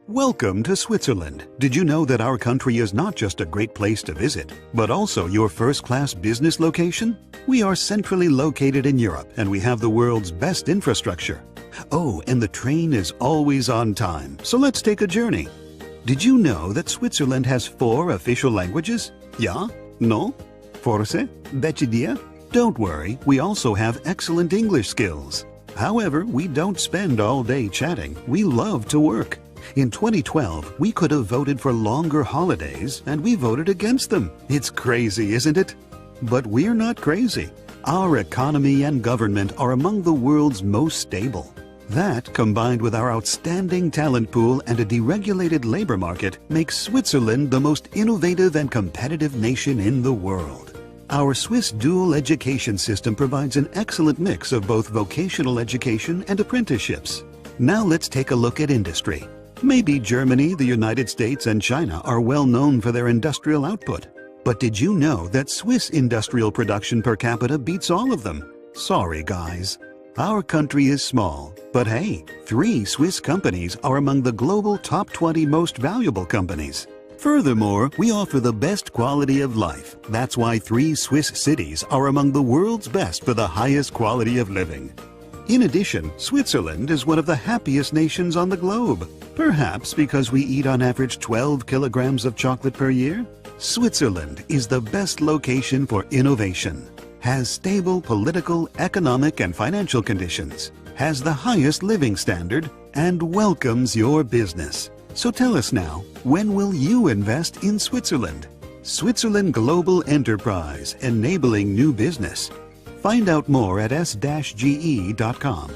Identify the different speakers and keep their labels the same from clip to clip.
Speaker 1: Welcome to Switzerland. Did you know that our country is not just a great place to visit, but also your first-class business location? We are centrally located in Europe and we have the world's best infrastructure. Oh, and the train is always on time, so let's take a journey. Did you know that Switzerland has 4 official languages? Ja? No? Forse? Welche dir? Don't worry, we also have excellent English skills. However, we don't spend all day chatting. We love to work. In 2012, we could have voted for longer holidays, and we voted against them. It's crazy, isn't it? But we're not crazy. Our economy and government are among the world's most stable. That, combined with our outstanding talent pool and a deregulated labor market, makes Switzerland the most innovative and competitive nation in the world. Our Swiss dual education system provides an excellent mix of both vocational education and apprenticeships. Now let's take a look at industry. Maybe Germany, the United States, and China are well known for their industrial output. But did you know that Swiss industrial production per capita beats all of them? Sorry, guys. Our country is small, but hey, 3 Swiss companies are among the global top 20 most valuable companies. Furthermore, we offer the best quality of life. That's why 3 Swiss cities are among the world's best for the highest quality of living. In addition, Switzerland is one of the happiest nations on the globe. Perhaps because we eat on average 12 kilograms of chocolate per year? Switzerland is the best location for innovation, has stable political, economic, and financial conditions, has the highest living standard, and welcomes your business. So tell us now, when will you invest in Switzerland? Switzerland Global Enterprise, enabling new business. Find out more at s-ge.com.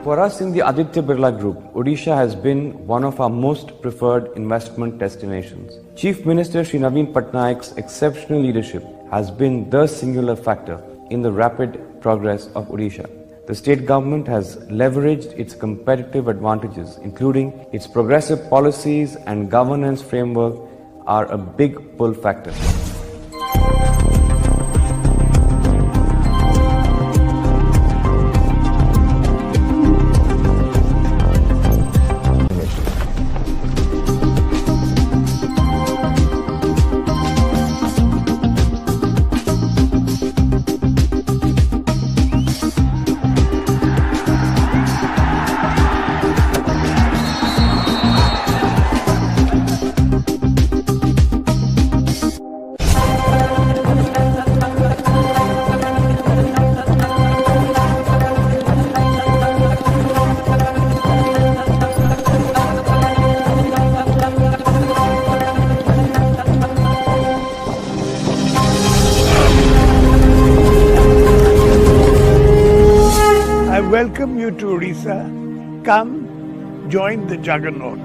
Speaker 2: For us in the Aditya Birla Group, Odisha has been one of our most preferred investment destinations. Chief Minister Shri Naveen Patnaik's exceptional leadership has been the singular factor in the rapid progress of Odisha. The state government has leveraged its competitive advantages, including its progressive policies and governance framework, are a big pull factor.
Speaker 3: I welcome you to Odisha. Come, join the Juggernaut.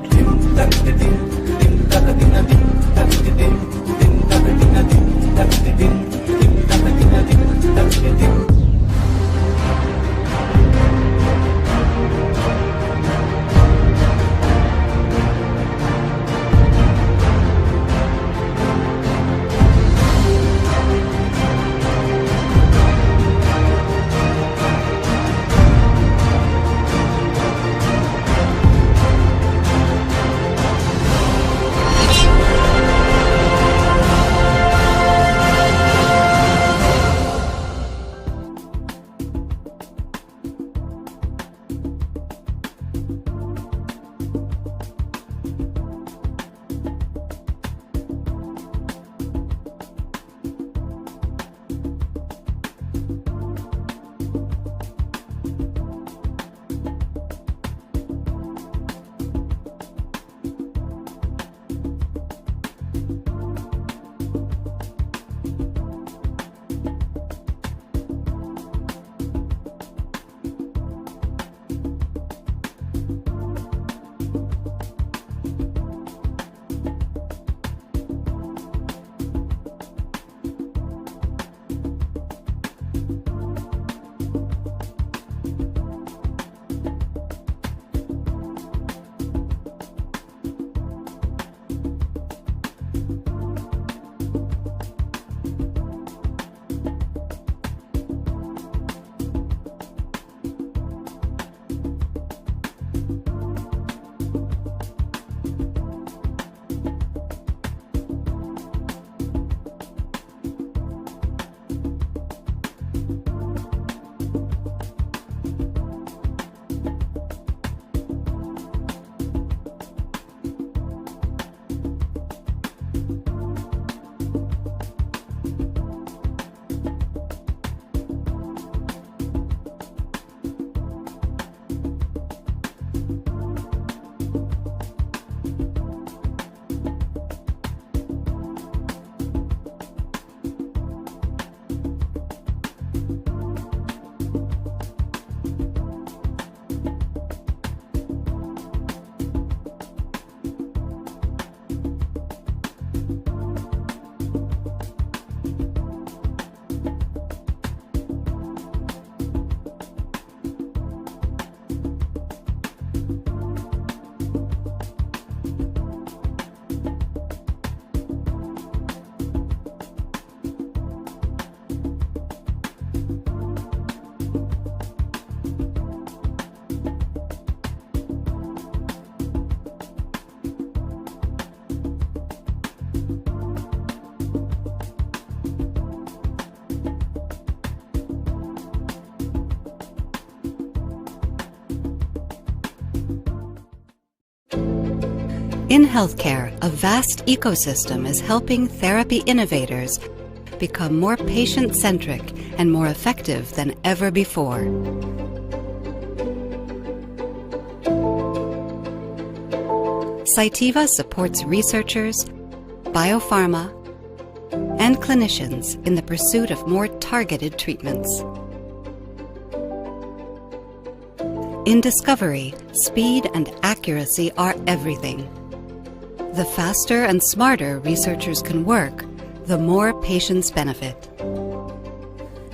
Speaker 4: In healthcare, a vast ecosystem is helping therapy innovators become more patient-centric and more effective than ever before. Cytiva supports researchers, biopharma, and clinicians in the pursuit of more targeted treatments. In discovery, speed and accuracy are everything. The faster and smarter researchers can work, the more patients benefit.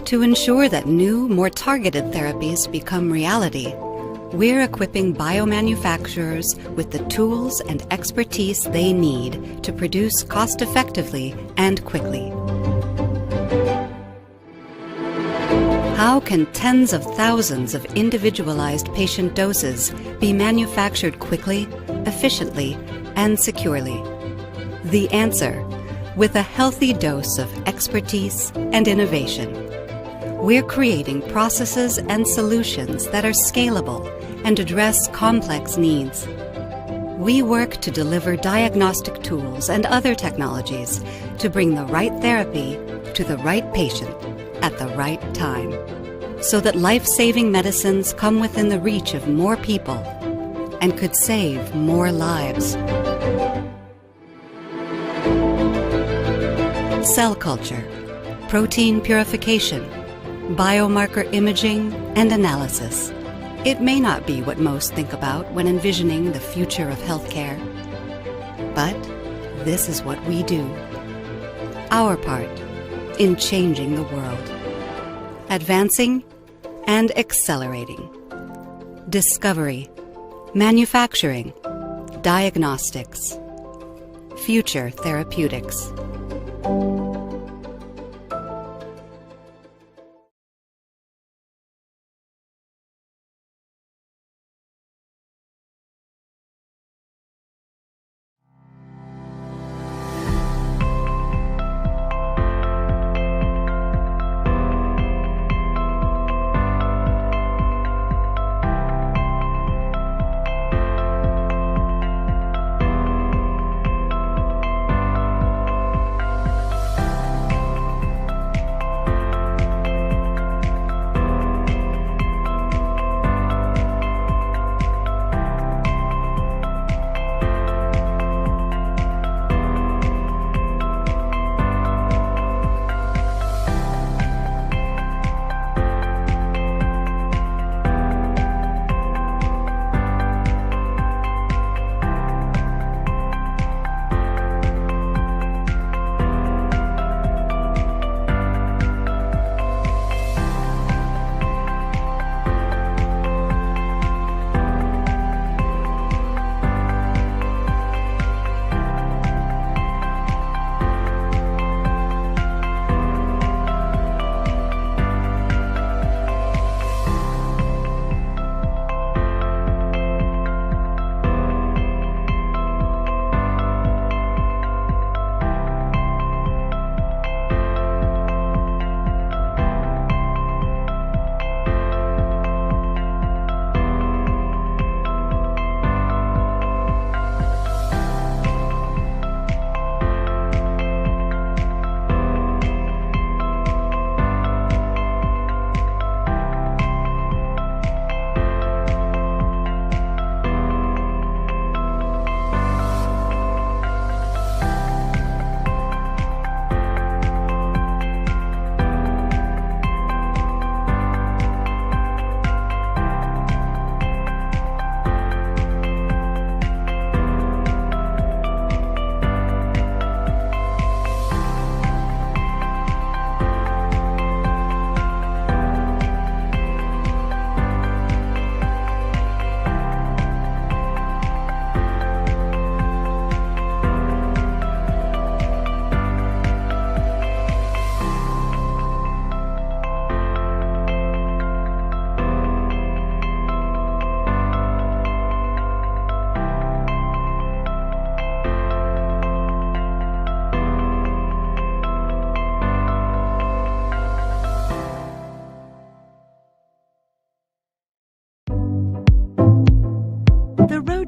Speaker 4: To ensure that new, more targeted therapies become reality, we're equipping biomanufacturers with the tools and expertise they need to produce cost-effectively and quickly. How can tens of thousands of individualized patient doses be manufactured quickly, efficiently, and securely? The answer, with a healthy dose of expertise and innovation. We're creating processes and solutions that are scalable and address complex needs. We work to deliver diagnostic tools and other technologies to bring the right therapy to the right patient at the right time, so that life-saving medicines come within the reach of more people and could save more lives. Cell culture, protein purification, biomarker imaging, and analysis. It may not be what most think about when envisioning the future of healthcare, but this is what we do. Our part in changing the world. Advancing and accelerating. Discovery, manufacturing, diagnostics, future therapeutics.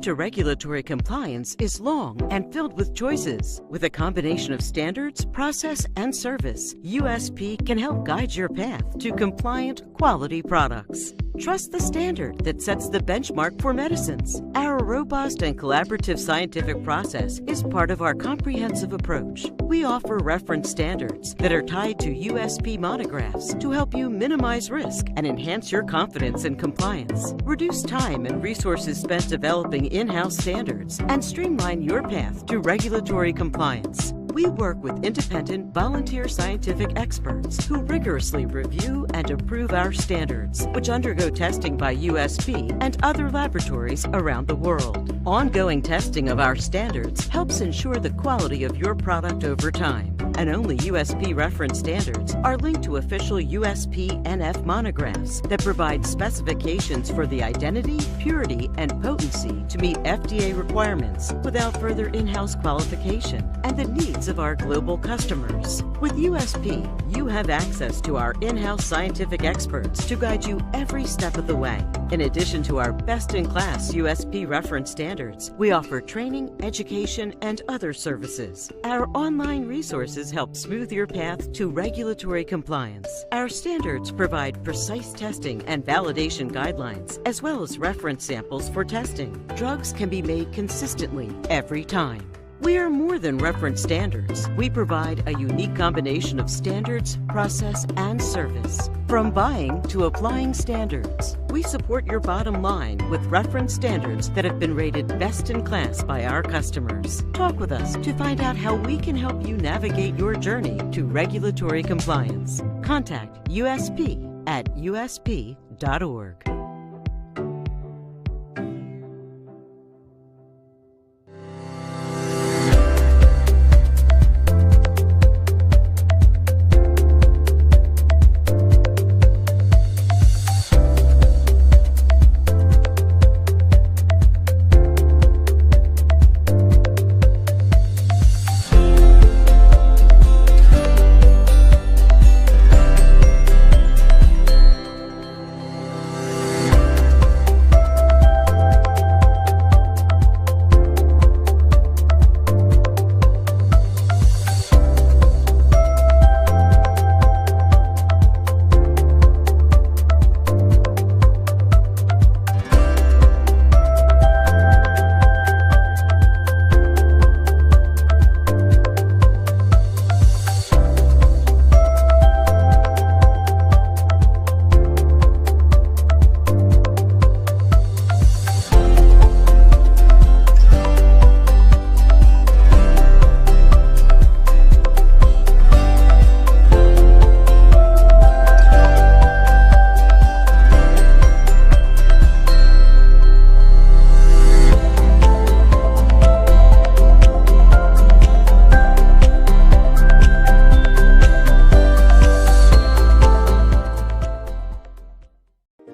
Speaker 5: road to regulatory compliance is long and filled with choices. With a combination of standards, process, and service, USP can help guide your path to compliant, quality products. Trust the standard that sets the benchmark for medicines. Our robust and collaborative scientific process is part of our comprehensive approach. We offer reference standards that are tied to USP monographs to help you minimize risk and enhance your confidence in compliance. Reduce time and resources spent developing in-house standards and streamline your path to regulatory compliance. We work with independent, volunteer scientific experts who rigorously review and approve our standards, which undergo testing by USP and other laboratories around the world. Ongoing testing of our standards helps ensure the quality of your product over time, and only USP reference standards are linked to official USP NF monographs that provide specifications for the identity, purity, and potency to meet FDA requirements without further in-house qualification and the needs of our global customers. With USP, you have access to our in-house scientific experts to guide you every step of the way. In addition to our best-in-class USP reference standards, we offer training, education, and other services. Our online resources help smooth your path to regulatory compliance. Our standards provide precise testing and validation guidelines, as well as reference samples for testing. Drugs can be made consistently every time. We are more than reference standards. We provide a unique combination of standards, process, and service. From buying to applying standards, we support your bottom line with reference standards that have been rated best in class by our customers. Talk with us to find out how we can help you navigate your journey to regulatory compliance. Contact USP at usp.org.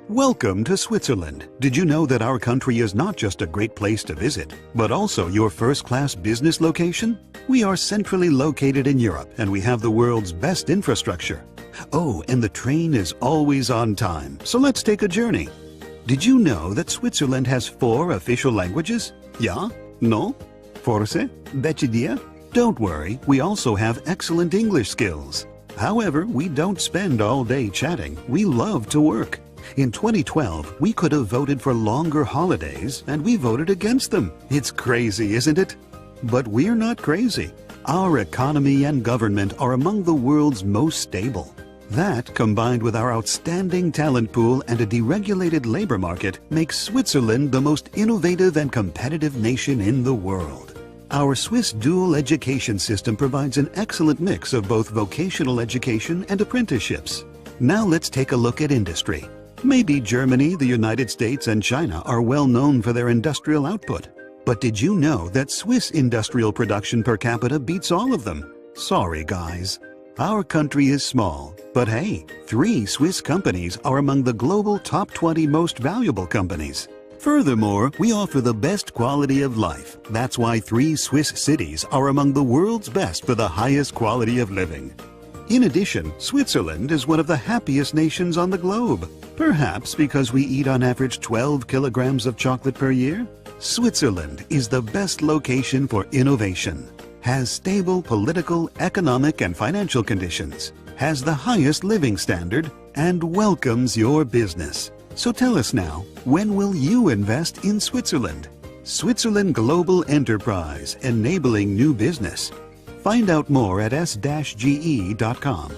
Speaker 1: Welcome to Switzerland. Did you know that our country is not just a great place to visit, but also your first-class business location? We are centrally located in Europe, and we have the world's best infrastructure. Oh, and the train is always on time, so let's take a journey. Did you know that Switzerland has 4 official languages? Ja? No? Forse? Decidia? Don't worry, we also have excellent English skills. However, we don't spend all day chatting. We love to work. In 2012, we could have voted for longer holidays, and we voted against them. It's crazy, isn't it? But we're not crazy. Our economy and government are among the world's most stable. That, combined with our outstanding talent pool and a deregulated labor market, makes Switzerland the most innovative and competitive nation in the world. Our Swiss dual education system provides an excellent mix of both vocational education and apprenticeships. Now let's take a look at industry. Maybe Germany, the United States, and China are well known for their industrial output. But did you know that Swiss industrial production per capita beats all of them? Sorry, guys. Our country is small, but hey, 3 Swiss companies are among the global top 20 most valuable companies. Furthermore, we offer the best quality of life. That's why 3 Swiss cities are among the world's best for the highest quality of living. In addition, Switzerland is one of the happiest nations on the globe. Perhaps because we eat on average 12 kilograms of chocolate per year? Switzerland is the best location for innovation, has stable political, economic, and financial conditions, has the highest living standard, and welcomes your business. So tell us now, when will you invest in Switzerland? Switzerland Global Enterprise, enabling new business. Find out more at s-ge.com.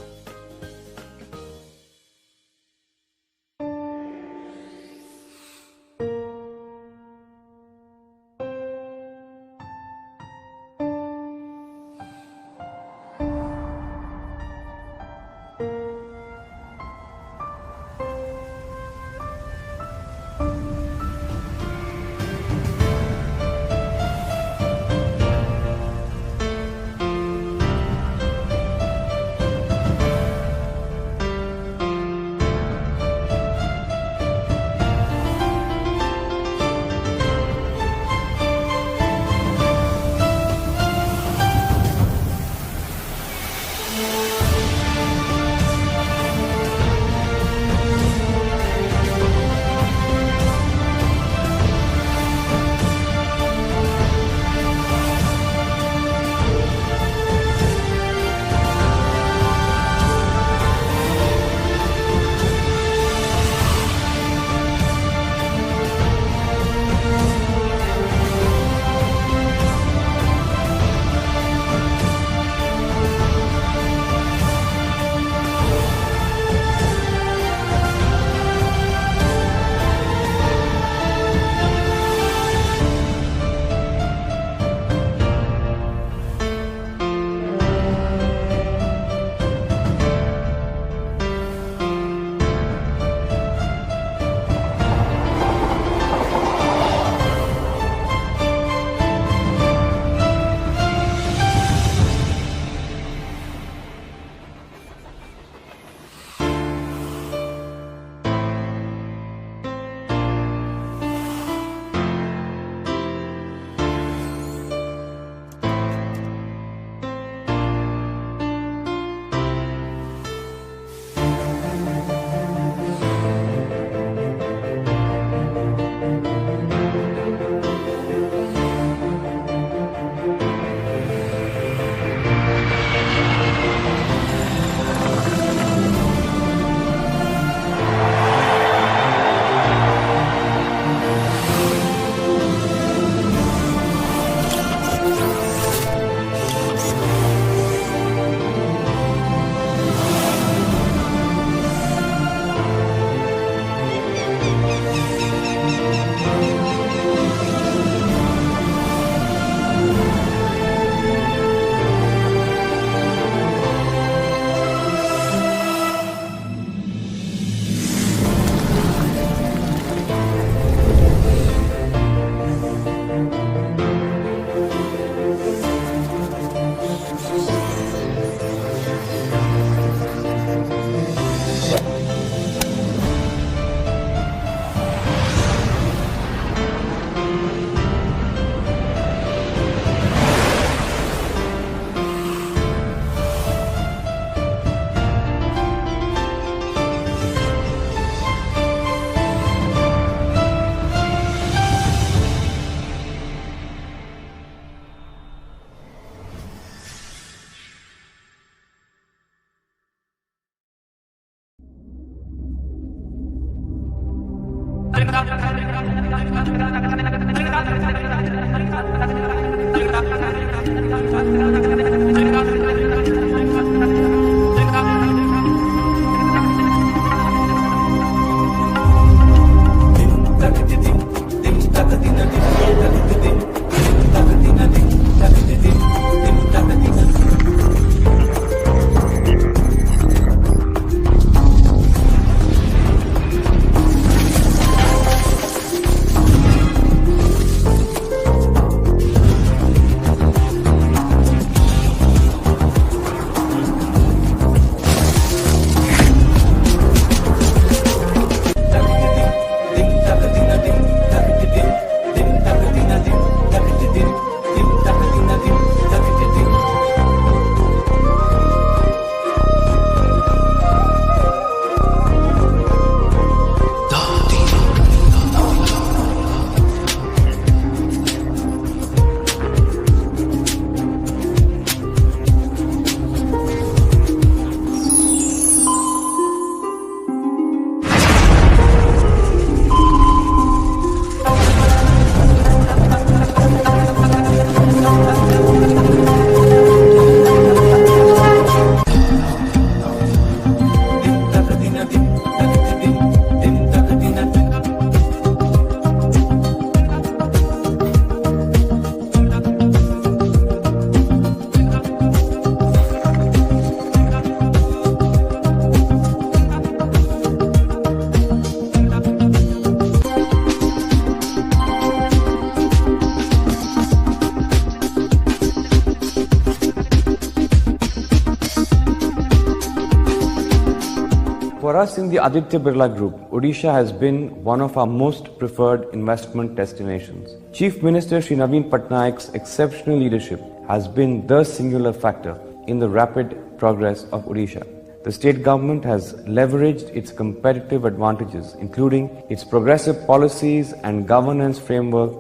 Speaker 2: For us in the Aditya Birla Group, Odisha has been one of our most preferred investment destinations. Chief Minister Shri Naveen Patnaik's exceptional leadership has been the singular factor in the rapid progress of Odisha. The state government has leveraged its competitive advantages, including its progressive policies and governance framework,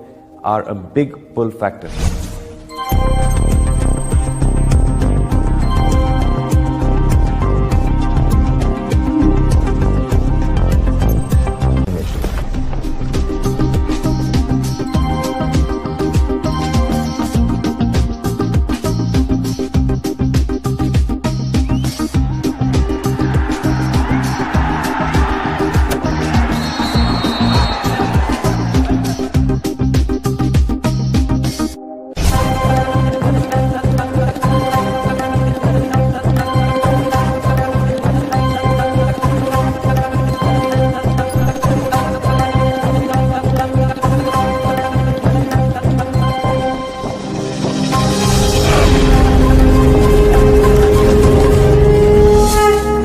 Speaker 2: are a big pull factor.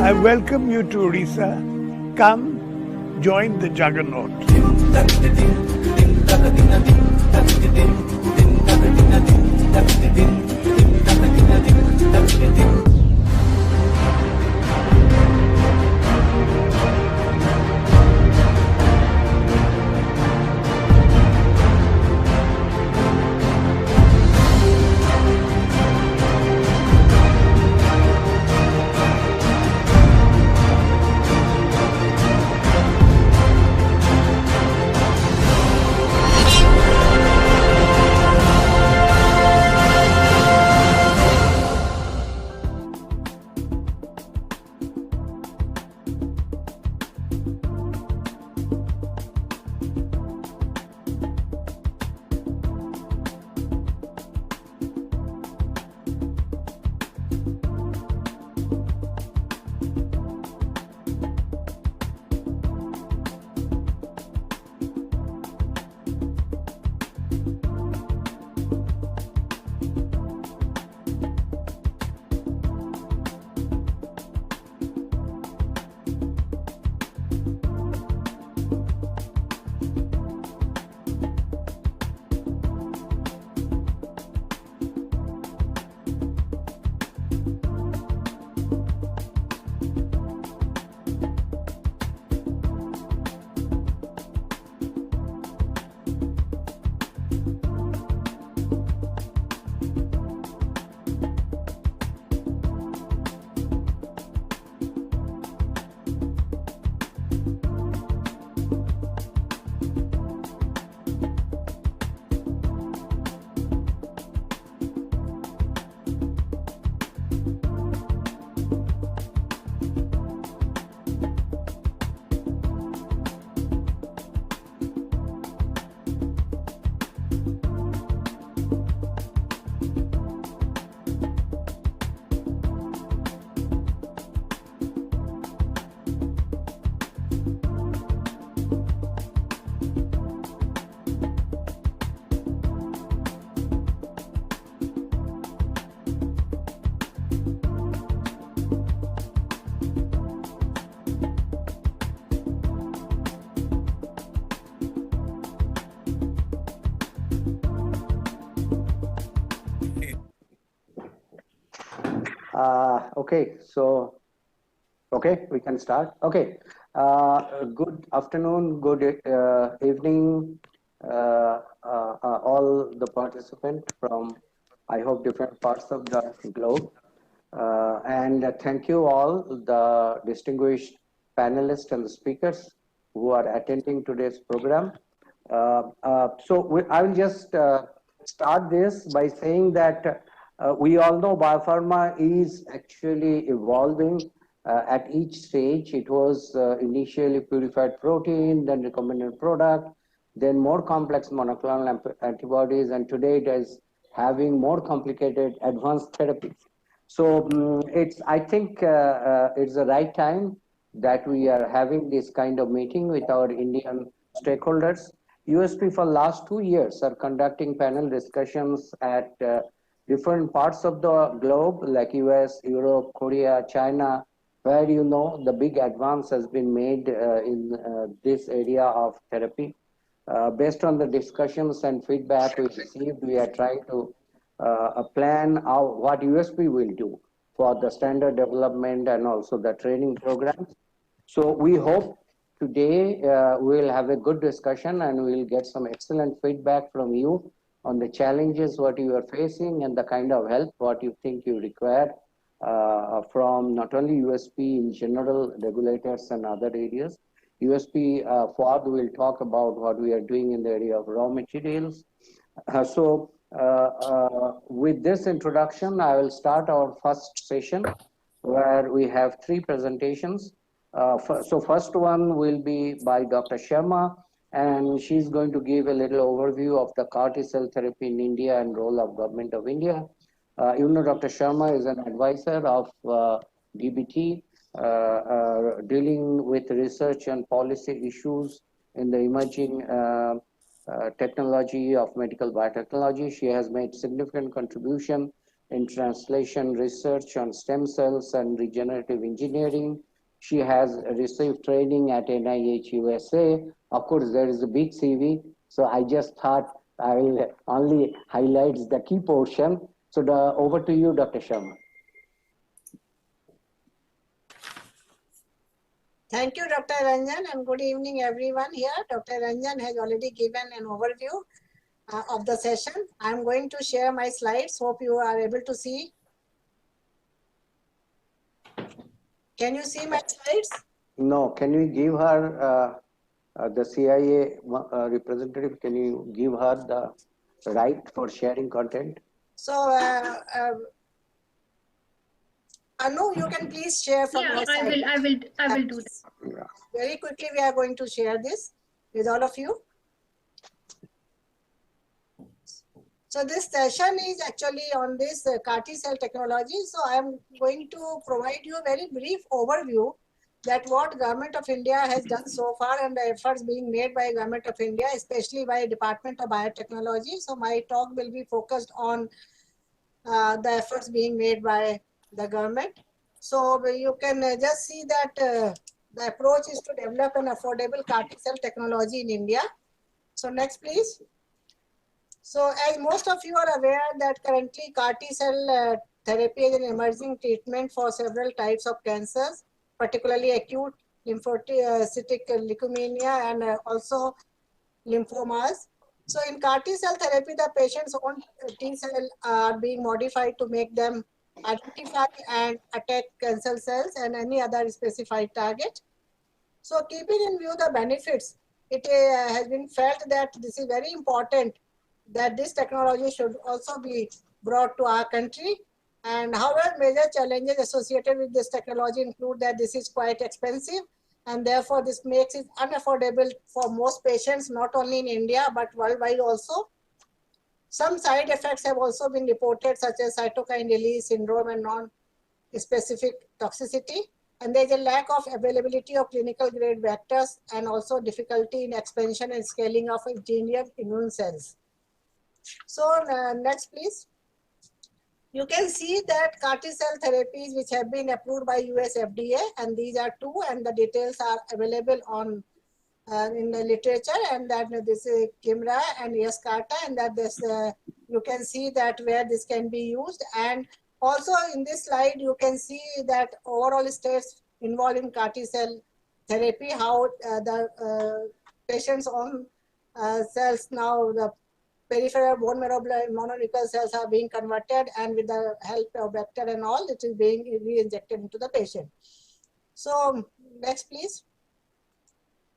Speaker 3: I welcome you to Odisha. Come, join the juggernaut.
Speaker 6: Okay, we can start. Okay, good afternoon, good evening, all the participants from, I hope, different parts of the globe. And thank you all, the distinguished panelists and the speakers who are attending today's program. I will just start this by saying that we all know biopharma is actually evolving at each stage. It was initially purified protein, then recombinant product, then more complex monoclonal antibodies, and today it is having more complicated advanced therapies. So I think it's the right time that we are having this kind of meeting with our Indian stakeholders. USP for last 2 years are conducting panel discussions at different parts of the globe, like US, Europe, Korea, China, where the big advance has been made in this area of therapy. Based on the discussions and feedback we received, we are trying to plan what USP will do for the standard development and also the training programs. So we hope today we'll have a good discussion and we'll get some excellent feedback from you on the challenges what you are facing and the kind of help what you think you require from not only USP in general, regulators and other areas. USP Fuad will talk about what we are doing in the area of raw materials. With this introduction, I will start our first session where we have three presentations. So first one will be by Dr. Sharma, and she's going to give a little overview of the CAR T-cell therapy in India and role of Government of India. Dr. Sharma is an advisor of DBT, dealing with research and policy issues in the emerging technology of medical biotechnology. She has made significant contribution in translation research on stem cells and regenerative engineering. She has received training at NIH USA. Of course, there is a big CV, so I just thought I will only highlight the key portion. So over to you, Dr. Sharma.
Speaker 7: Thank you, Dr. Ranjan, and good evening, everyone here. Dr. Ranjan has already given an overview of the session. I'm going to share my slides. Hope you are able to see. Can you see my slides?
Speaker 6: No. Can you give her, the CIA representative, can you give her the right for sharing content?
Speaker 7: So, Anu, you can please share from your side.
Speaker 8: I will do that.
Speaker 6: Yeah.
Speaker 7: Very quickly, we are going to share this with all of you. So this session is actually on this CAR T-cell technology. So I am going to provide you a very brief overview that what Government of India has done so far and the efforts being made by Government of India, especially by Department of Biotechnology. So my talk will be focused on the efforts being made by the government. So you can just see that the approach is to develop an affordable CAR T-cell technology in India. So next, please. So as most of you are aware that currently CAR T-cell therapy is an emerging treatment for several types of cancers, particularly acute lymphocytic leukemia and also lymphomas. So in CAR T-cell therapy, the patient's own T-cell are being modified to make them identify and attack cancer cells and any other specified target. So keeping in view the benefits, it has been felt that this is very important that this technology should also be brought to our country. And however, major challenges associated with this technology include that this is quite expensive and therefore this makes it unaffordable for most patients, not only in India, but worldwide also. Some side effects have also been reported, such as cytokine release syndrome and non-specific toxicity. And there's a lack of availability of clinical grade vectors and also difficulty in expansion and scaling of engineered immune cells. So next, please. You can see that CAR T-cell therapies which have been approved by US FDA, and these are two, and the details are available on in the literature, and that this is Kymriah and Yescarta, and that this you can see that where this can be used. And also in this slide you can see that overall states involved in CAR T-cell therapy, how the patient's own cells, now the peripheral bone marrow mononuclear cells are being converted, and with the help of vector and all, it is being re-injected into the patient. So next, please.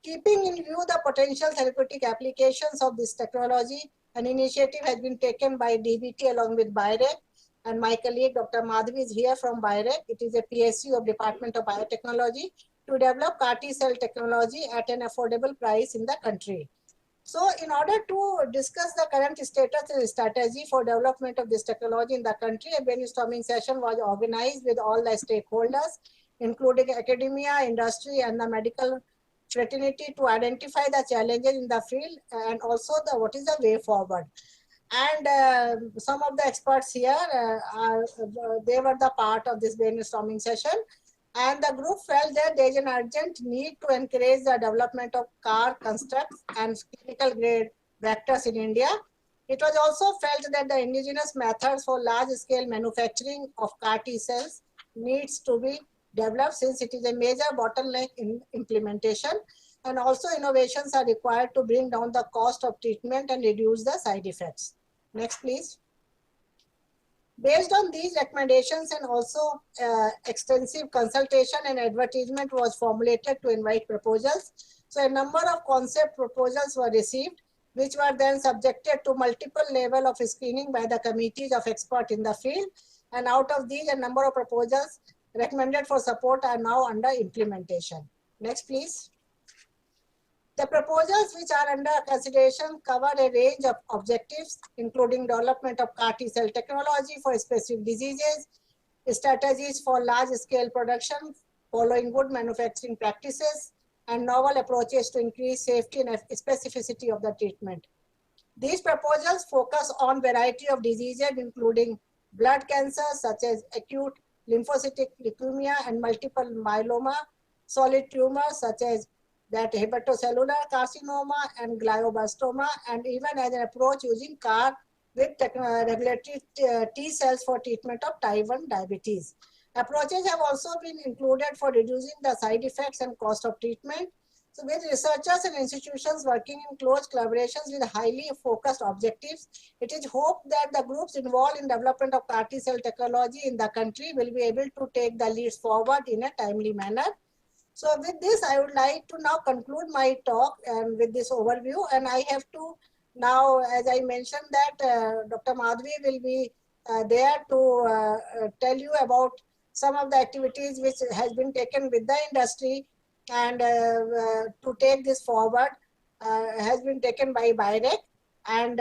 Speaker 7: Keeping in view the potential therapeutic applications of this technology, an initiative has been taken by DBT along with BIREC, and my colleague Dr. Madhavi is here from BIREC. It is a PSU of Department of Biotechnology to develop CAR T-cell technology at an affordable price in the country. So in order to discuss the current status and strategy for development of this technology in the country, a brainstorming session was organized with all the stakeholders, including academia, industry, and the medical fraternity, to identify the challenges in the field and also what is the way forward. And some of the experts here, they were the part of this brainstorming session. And the group felt that there is an urgent need to encourage the development of CAR constructs and clinical grade vectors in India. It was also felt that the indigenous methods for large-scale manufacturing of CAR T cells needs to be developed, since it is a major bottleneck in implementation, and also innovations are required to bring down the cost of treatment and reduce the side effects. Next, please. Based on these recommendations and also extensive consultation and advertisement was formulated to invite proposals. So a number of concept proposals were received, which were then subjected to multiple level of screening by the committees of experts in the field. And out of these, a number of proposals recommended for support are now under implementation. Next, please. The proposals which are under consideration cover a range of objectives, including development of CAR T cell technology for specific diseases, strategies for large-scale production, following good manufacturing practices, and novel approaches to increase safety and specificity of the treatment. These proposals focus on variety of diseases, including blood cancers such as acute lymphocytic leukemia and multiple myeloma, solid tumors such as that hepatocellular carcinoma and glioblastoma, and even as an approach using CAR with regulatory T cells for treatment of type 1 diabetes. Approaches have also been included for reducing the side effects and cost of treatment. So with researchers and institutions working in close collaborations with highly focused objectives, it is hoped that the groups involved in development of CAR T cell technology in the country will be able to take the leads forward in a timely manner. So with this, I would like to now conclude my talk and with this overview. And I have to now, as I mentioned, that Dr. Madhavi will be there to tell you about some of the activities which has been taken with the industry, and to take this forward has been taken by BIREC. And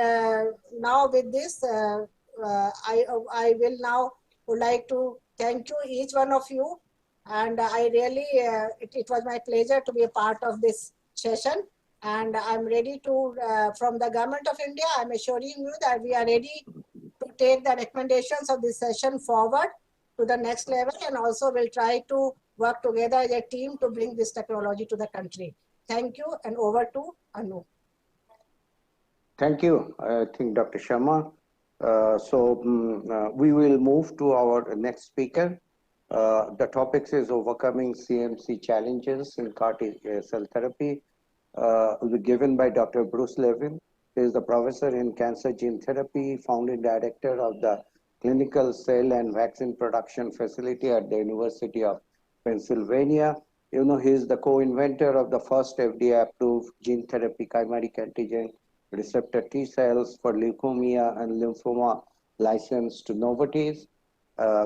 Speaker 7: now with this, I will now would like to thank you, each one of you. And I really, it was my pleasure to be a part of this session. And I'm ready to, from the Government of India, I'm assuring you that we are ready to take the recommendations of this session forward to the next level, and also will try to work together as a team to bring this technology to the country. Thank you, and over to Anu.
Speaker 6: Thank you, I think, Dr. Sharma. We will move to our next speaker. The topic is overcoming CMC challenges in CAR T cell therapy. Will be given by Dr. Bruce Levin. He is the professor in cancer gene therapy, founding director of the Clinical Cell and Vaccine Production Facility at the University of Pennsylvania. You know, he is the co-inventor of the first FDA-approved gene therapy chimeric antigen receptor T cells for leukemia and lymphoma, licensed to Novartis.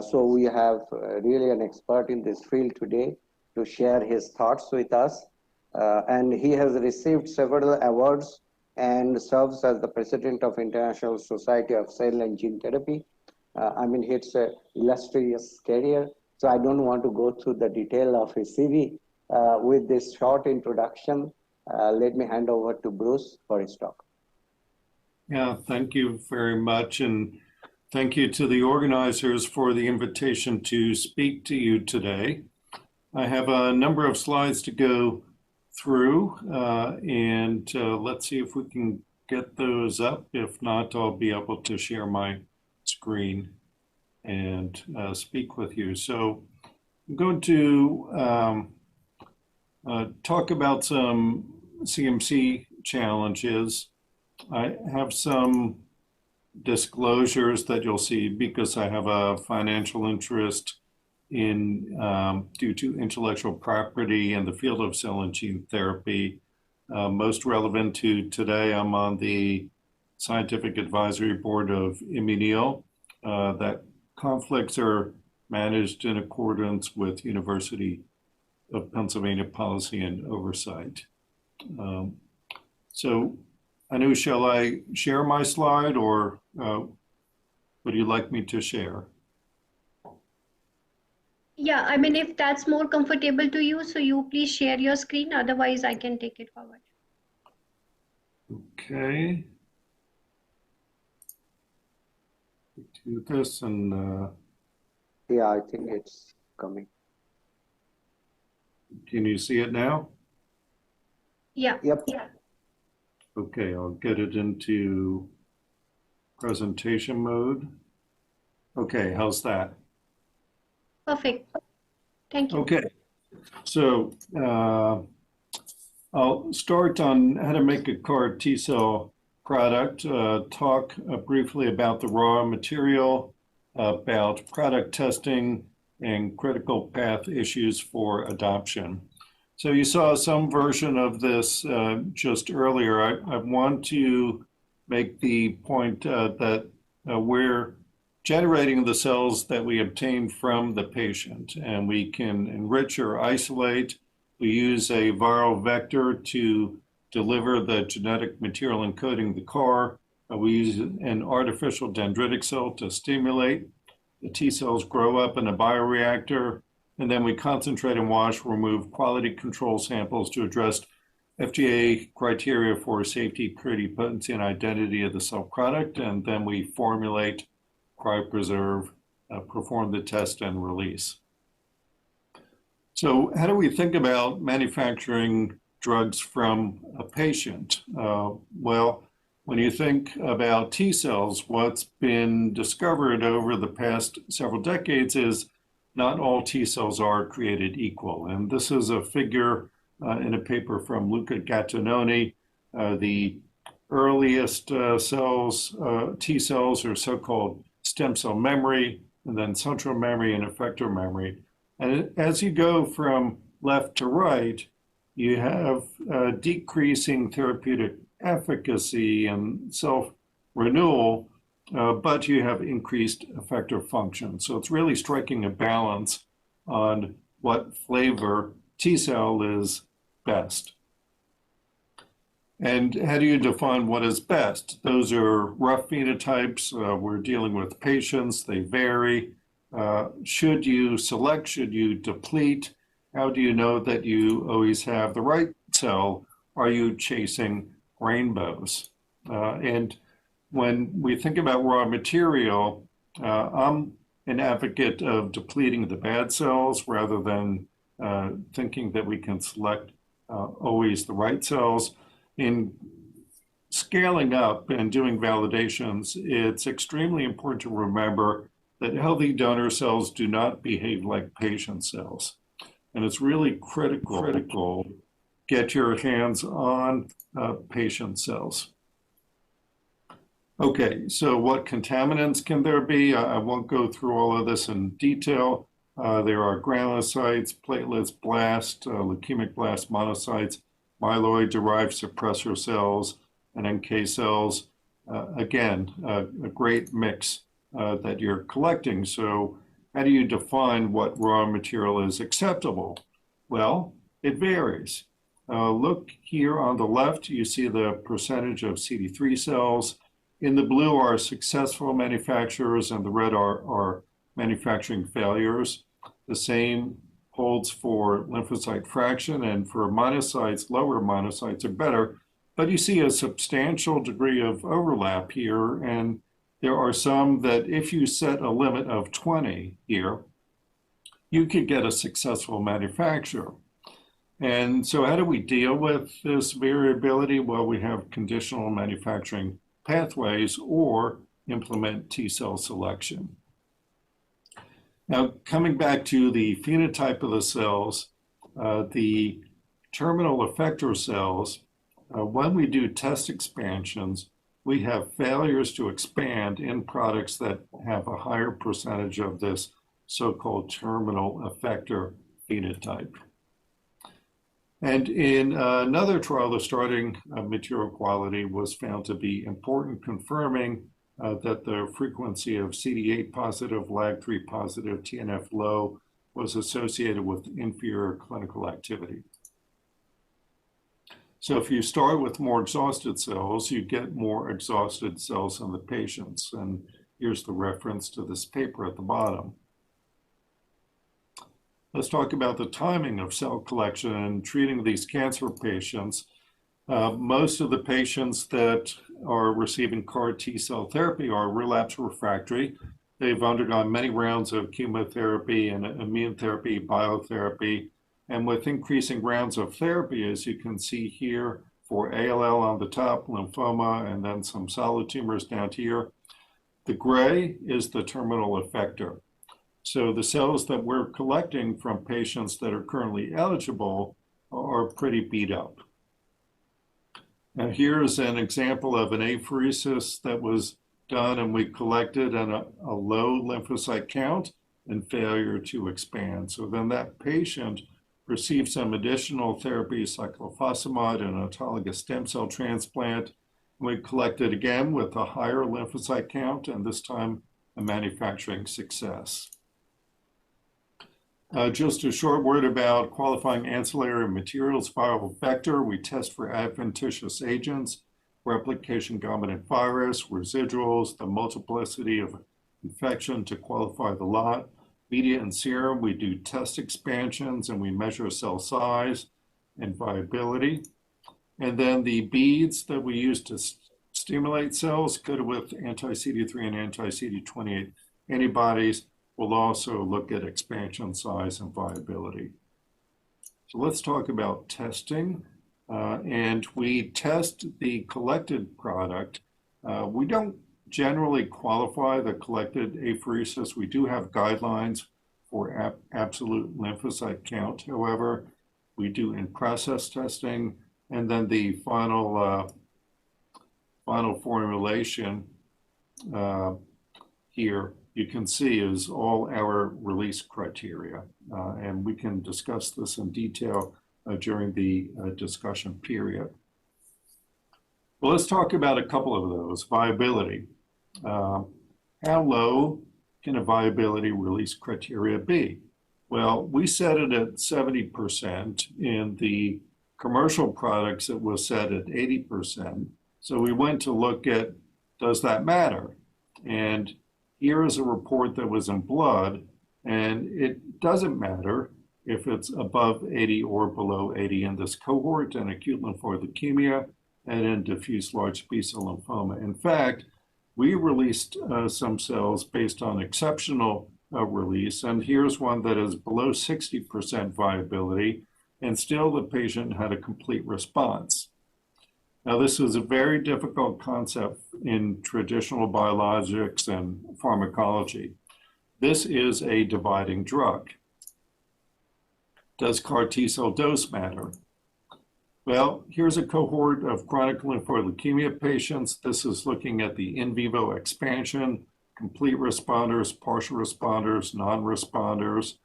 Speaker 6: So we have really an expert in this field today to share his thoughts with us. And he has received several awards and serves as the president of International Society of Cell and Gene Therapy. I mean, it's an illustrious career, so I don't want to go through the detail of his CV. With this short introduction, let me hand over to Bruce for his talk.
Speaker 8: Yeah, thank you very much. And thank you to the organizers for the invitation to speak to you today. I have a number of slides to go through, and let's see if we can get those up. If not, I'll be able to share my screen and speak with you. So I'm going to talk about some CMC challenges. I have some disclosures that you'll see because I have a financial interest in due to intellectual property in the field of cell and gene therapy. Most relevant to today, I'm on the Scientific Advisory Board of Immuneo. That conflicts are managed in accordance with University of Pennsylvania policy and oversight. So Anu, shall I share my slide, or would you like me to share?
Speaker 9: Yeah, I mean, if that's more comfortable to you, so you please share your screen. Otherwise, I can take it forward.
Speaker 8: Okay. Do this and
Speaker 6: yeah, I think it's coming.
Speaker 8: Can you see it now?
Speaker 9: Yeah.
Speaker 6: Yep.
Speaker 8: Okay, I'll get it into presentation mode. Okay, how's that?
Speaker 9: Perfect. Thank you.
Speaker 8: Okay, so I'll start on how to make a CAR T-cell product, talk briefly about the raw material, about product testing, and critical path issues for adoption. So you saw some version of this just earlier. I want to make the point that we're generating the cells that we obtain from the patient, and we can enrich or isolate. We use a viral vector to deliver the genetic material encoding the CAR. We use an artificial dendritic cell to stimulate. The T cells grow up in a bioreactor, and then we concentrate and wash, remove quality control samples to address FDA criteria for safety, purity, potency, and identity of the cell product, and then we formulate, cryopreserve, perform the test, and release. So how do we think about manufacturing drugs from a patient? Well, when you think about T cells, what's been discovered over the past several decades is not all T cells are created equal. And this is a figure in a paper from Luca Gattinoni. The earliest cells, T cells, are so-called stem cell memory, and then central memory and effector memory. And as you go from left to right, you have decreasing therapeutic efficacy and self-renewal, but you have increased effector function. So it's really striking a balance on what flavor T cell is best. And how do you define what is best? Those are rough phenotypes. We're dealing with patients. They vary. Should you select? Should you deplete? How do you know that you always have the right cell? Are you chasing rainbows? And when we think about raw material, I'm an advocate of depleting the bad cells rather than thinking that we can select always the right cells. In scaling up and doing validations, it's extremely important to remember that healthy donor cells do not behave like patient cells. And it's really critical get your hands on patient cells. Okay, so what contaminants can there be? I won't go through all of this in detail. There are granulocytes, platelets, blasts, leukemic blast monocytes, myeloid-derived suppressor cells, and NK cells. Again, a great mix that you're collecting. So how do you define what raw material is acceptable? Well, it varies. Look here on the left, you see the percentage of CD3 cells. In the blue are successful manufacturers, and the red are manufacturing failures. The same holds for lymphocyte fraction, and for monocytes, lower monocytes are better, but you see a substantial degree of overlap here, and there are some that if you set a limit of 20 here, you could get a successful manufacturer. And so how do we deal with this variability? Well, we have conditional manufacturing pathways or implement T-cell selection. Now, coming back to the phenotype of the cells, the terminal effector cells, when we do test expansions, we have failures to expand in products that have a higher percentage of this so-called terminal effector phenotype. And in another trial, the starting material quality was found to be important, confirming that the frequency of CD8 positive, LAG3 positive, TNF low was associated with inferior clinical activity. So if you start with more exhausted cells, you get more exhausted cells in the patients. And here's the reference to this paper at the bottom. Let's talk about the timing of cell collection and treating these cancer patients. Most of the patients that are receiving CAR T-cell therapy are relapse refractory. They've undergone many rounds of chemotherapy and immune therapy, biotherapy. And with increasing rounds of therapy, as you can see here, for ALL on the top, lymphoma, and then some solid tumors down here, the gray is the terminal effector. So the cells that we're collecting from patients that are currently eligible are pretty beat up. Now here's an example of an apheresis that was done, and we collected a low lymphocyte count and failure to expand. So then that patient received some additional therapy, cyclophosphamide and autologous stem cell transplant. We collected again with a higher lymphocyte count, and this time a manufacturing success. Just a short word about qualifying ancillary materials. Viral vector, we test for adventitious agents, replication-dominant virus, residuals, the multiplicity of infection to qualify the lot. Media and serum, we do test expansions and we measure cell size and viability. And then the beads that we use to stimulate cells, coated with anti-CD3 and anti-CD28 antibodies, will also look at expansion size and viability. So let's talk about testing. And we test the collected product. We don't generally qualify the collected apheresis. We do have guidelines for absolute lymphocyte count. However, we do in-process testing, and then the final formulation here you can see is all our release criteria, and we can discuss this in detail during the discussion period. Well, let's talk about a couple of those. Viability. How low can a viability release criteria be? Well, we set it at 70%. In the commercial products, it was set at 80%. So we went to look at, does that matter? And here is a report that was in blood, and it doesn't matter if it's above 80 or below 80 in this cohort in acute lymphoid leukemia and in diffuse large B-cell lymphoma. In fact, we released some cells based on exceptional release, and here's one that is below 60% viability, and still the patient had a complete response. Now, this is a very difficult concept in traditional biologics and pharmacology. This is a dividing drug. Does CAR T-cell dose matter? Well, here's a cohort of chronic lymphoid leukemia patients. This is looking at the in vivo expansion, complete responders, partial responders, non-responders.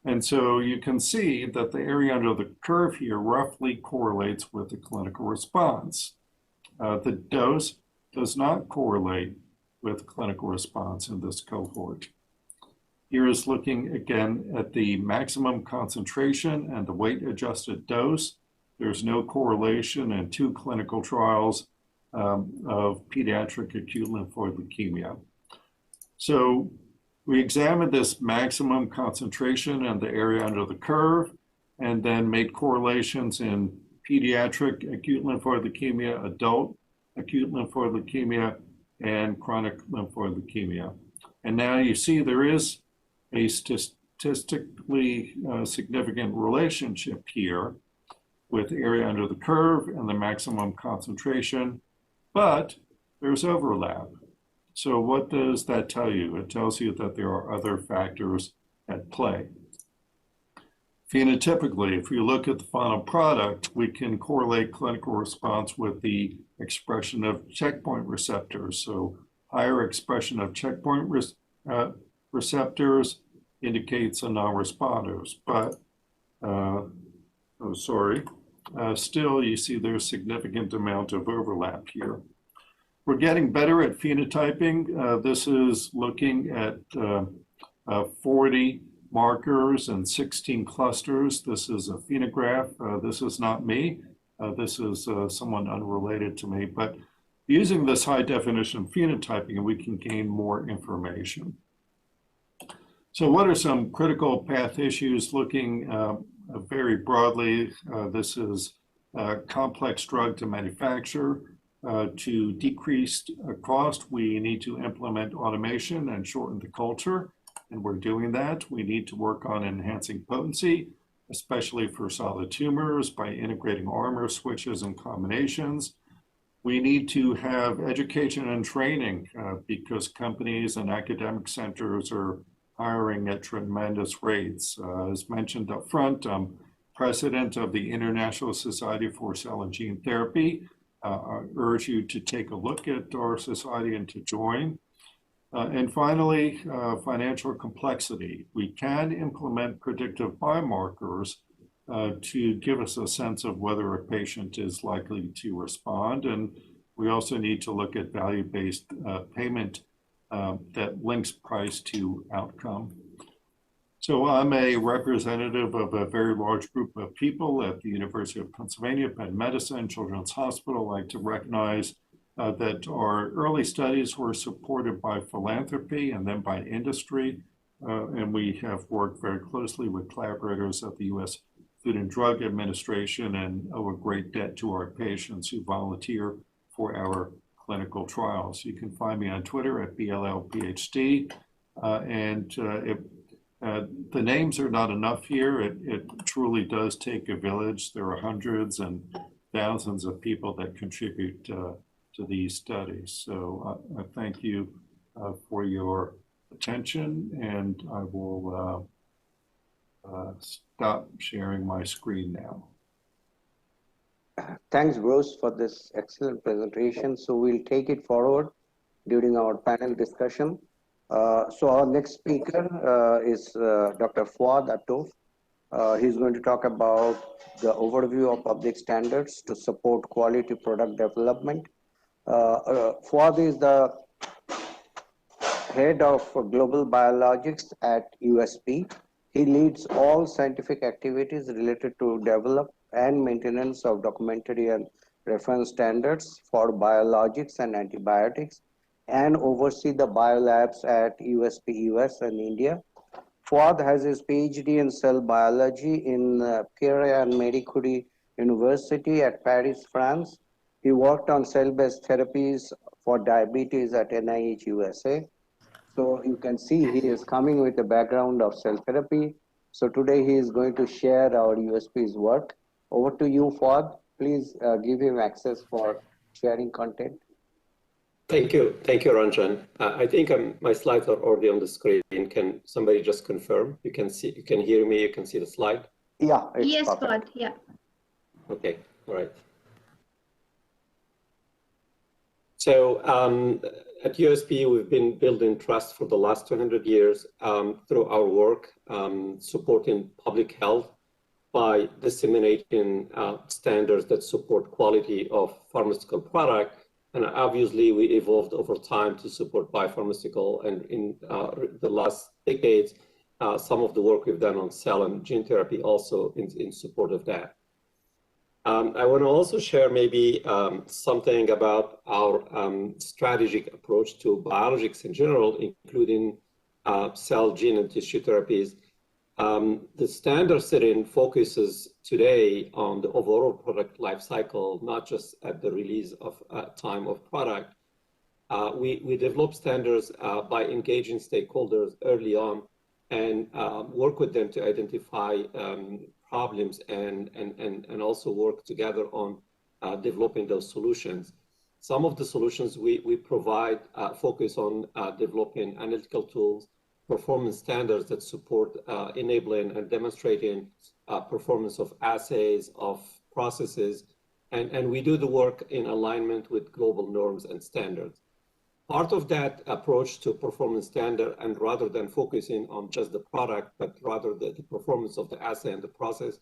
Speaker 8: And so you can see that the area under the curve here roughly correlates with the clinical response. The dose does not correlate with clinical response in this cohort. Here is looking again at the maximum concentration and the weight-adjusted dose. There's no correlation in 2 clinical trials of pediatric acute lymphoid leukemia. So we examined this maximum concentration and the area under the curve, and then made correlations in pediatric acute lymphoid leukemia, adult acute lymphoid leukemia, and chronic lymphoid leukemia. And now you see there is a statistically significant relationship here with area under the curve and the maximum concentration, but there's overlap. So what does that tell you? It tells you that there are other factors at play. Phenotypically, if you look at the final product, we can correlate clinical response with the expression of checkpoint receptors. So higher expression of checkpoint receptors indicates a non-responders, but still you see there's significant amount of overlap here. We're getting better at phenotyping. This is looking at 40 markers and 16 clusters. This is a phenograph. This is not me. This is someone unrelated to me. But using this high definition phenotyping, we can gain more information. So what are some critical path issues looking very broadly? This is a complex drug to manufacture. To decrease cost, we need to implement automation and shorten the culture, and we're doing that. We need to work on enhancing potency, especially for solid tumors, by integrating armor switches and combinations. We need to have education and training because companies and academic centers are hiring at tremendous rates. As mentioned up front, I'm president of the International Society for Cell and Gene Therapy. I urge you to take a look at our society and to join. And finally, financial complexity. We can implement predictive biomarkers to give us a sense of whether a patient is likely to respond. And we also need to look at value-based payment that links price to outcome. So I'm a representative of a very large group of people at the University of Pennsylvania, Penn Medicine, Children's Hospital. I'd like to recognize that our early studies were supported by philanthropy and then by industry. And we have worked very closely with collaborators at the U.S. Food and Drug Administration and owe a great debt to our patients who volunteer for our clinical trials. You can find me on Twitter at BLLPhD. The names are not enough here. It truly does take a village. There are hundreds and thousands of people that contribute to these studies. So I thank you for your attention, and I will stop sharing my screen now.
Speaker 6: Thanks, Bruce, for this excellent presentation. So we'll take it forward during our panel discussion. So our next speaker is Dr. Fouad Atouf. He's going to talk about the overview of public standards to support quality product development. Fouad is the head of global biologics at USP. He leads all scientific activities related to develop and maintenance of documentary and reference standards for biologics and antibiotics, and oversee the biolabs at USP US and India. Fouad has his PhD in cell biology in Pierre and Marie Curie University at Paris, France. He worked on cell-based therapies for diabetes at NIH USA. So you can see he is coming with a background of cell therapy. So today he is going to share our USP's work. Over to you, Fouad. Please give him access for sharing content.
Speaker 10: Thank you, Ranjan. I think my slides are already on the screen. Can somebody just confirm? You can see, you can hear me, you can see the slide?
Speaker 6: Yeah.
Speaker 9: Yes, Fouad, yeah.
Speaker 10: Okay, all right. So at USP, we've been building trust for the last 200 years through our work supporting public health by disseminating standards that support quality of pharmaceutical product. And obviously, we evolved over time to support biopharmaceutical, and in the last decades, some of the work we've done on cell and gene therapy also in support of that. I want to also share maybe something about our strategic approach to biologics in general, including cell, gene, and tissue therapies. The standard setting focuses today on the overall product life cycle, not just at the release of time of product. We develop standards by engaging stakeholders early on and work with them to identify problems and also work together on developing those solutions. Some of the solutions we provide focus on developing analytical tools, performance standards that support enabling and demonstrating performance of assays, of processes, and we do the work in alignment with global norms and standards. Part of that approach to performance standard, and rather than focusing on just the product, but rather the performance of the assay and the process,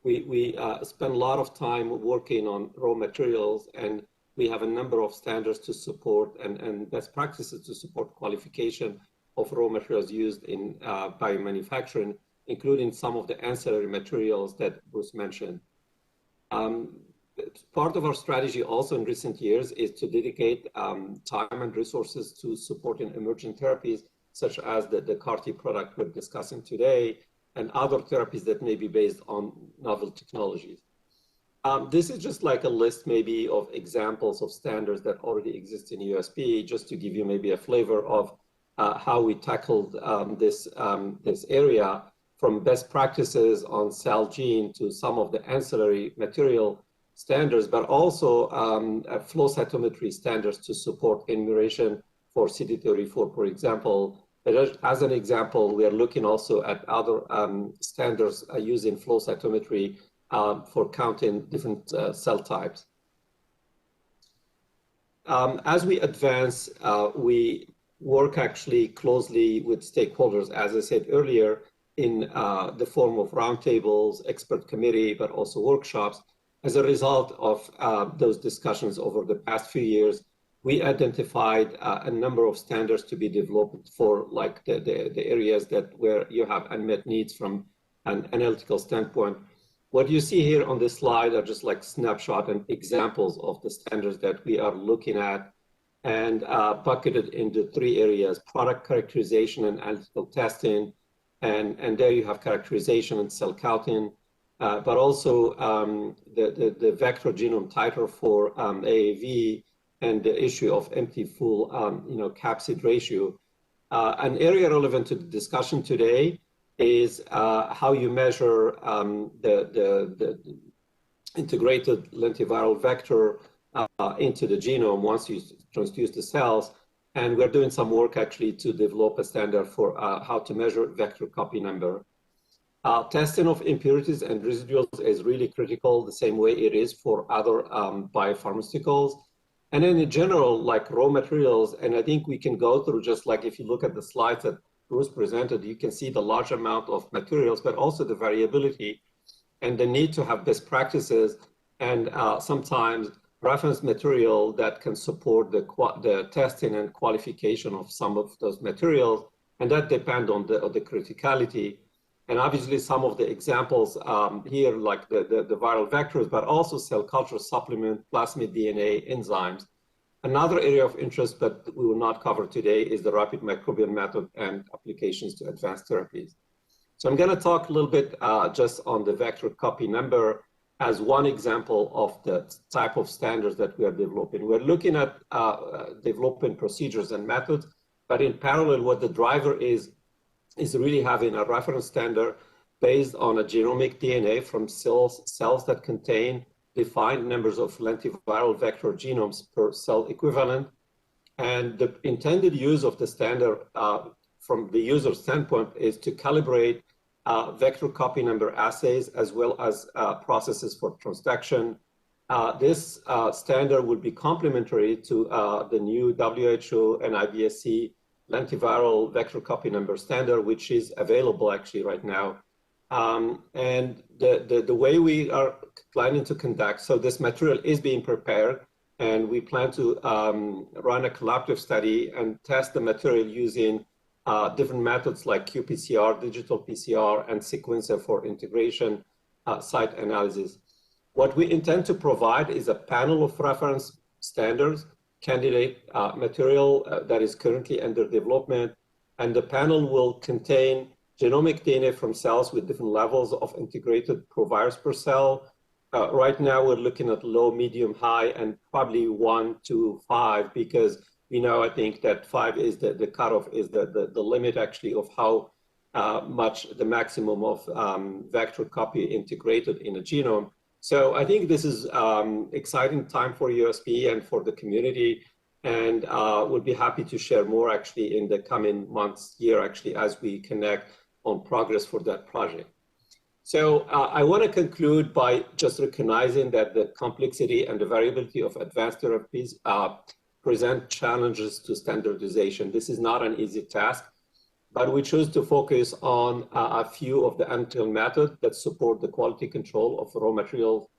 Speaker 10: we spend a lot of time working on raw materials, and we have a number of standards to support and best practices to support qualification of raw materials used in biomanufacturing, including some of the ancillary materials that Bruce mentioned. Part of our strategy also in recent years is to dedicate time and resources to supporting emerging therapies, such as the CAR-T product we're discussing today, and other therapies that may be based on novel technologies. This is just like a list maybe of examples of standards that already exist in USP, just to give you maybe a flavor of how we tackled this area. from best practices on cell gene to some of the ancillary material standards, but also flow cytometry standards to support enumeration for CD34, for example. As an example, we are looking also at other standards using flow cytometry for counting different cell types. As we advance, we work actually closely with stakeholders, as I said earlier, in the form of roundtables, expert committee, but also workshops. As a result of those discussions over the past few years, we identified a number of standards to be developed for like the areas where you have unmet needs from an analytical standpoint. What you see here on this slide are just like snapshot and examples of the standards that we are looking at and bucketed into three areas: product characterization and analytical testing, and there you have characterization and cell counting, but also the vector genome titer for AAV, and the issue of empty full capsid ratio. An area relevant to the discussion today is how you measure the integrated lentiviral vector into the genome once you transduce the cells. And we're doing some work actually to develop a standard for how to measure vector copy number. Testing of impurities and residuals is really critical, the same way it is for other biopharmaceuticals. And then in general, like raw materials, and I think we can go through just like if you look at the slides that Bruce presented, you can see the large amount of materials, but also the variability and the need to have best practices and sometimes reference material that can support the testing and qualification of some of those materials. And that depends on the criticality. And obviously some of the examples here, like the viral vectors, but also cell culture supplement, plasmid DNA, enzymes. Another area of interest that we will not cover today is the rapid microbial method and applications to advanced therapies. So I'm gonna talk a little bit just on the vector copy number as one example of the type of standards that we are developing. We're looking at developing procedures and methods, but in parallel, what the driver is really having a reference standard based on a genomic DNA from cells that contain defined numbers of lentiviral vector genomes per cell equivalent. And the intended use of the standard from the user standpoint is to calibrate vector copy number assays as well as processes for transduction. This standard will be complementary to the new WHO and IBSC lentiviral vector copy number standard, which is available actually right now. And the way we are planning to conduct, so this material is being prepared, and we plan to run a collaborative study and test the material using different methods like qPCR, digital PCR, and sequencer for integration site analysis. What we intend to provide is a panel of reference standards, candidate material that is currently under development, and the panel will contain genomic DNA from cells with different levels of integrated provirus per cell. Right now, we're looking at low, medium, high, and probably 1 to 5, because we know, I think, that 5 is the cutoff, is the limit actually of how much the maximum of vector copy integrated in a genome. So I think this is exciting time for USP and for the community, and we'll be happy to share more actually in the coming months, year actually, as we connect on progress for that project. So I want to conclude by just recognizing that the complexity and the variability of advanced therapies present challenges to standardization. This is not an easy task, but we choose to focus on a few of the analytical methods that support the quality control of raw material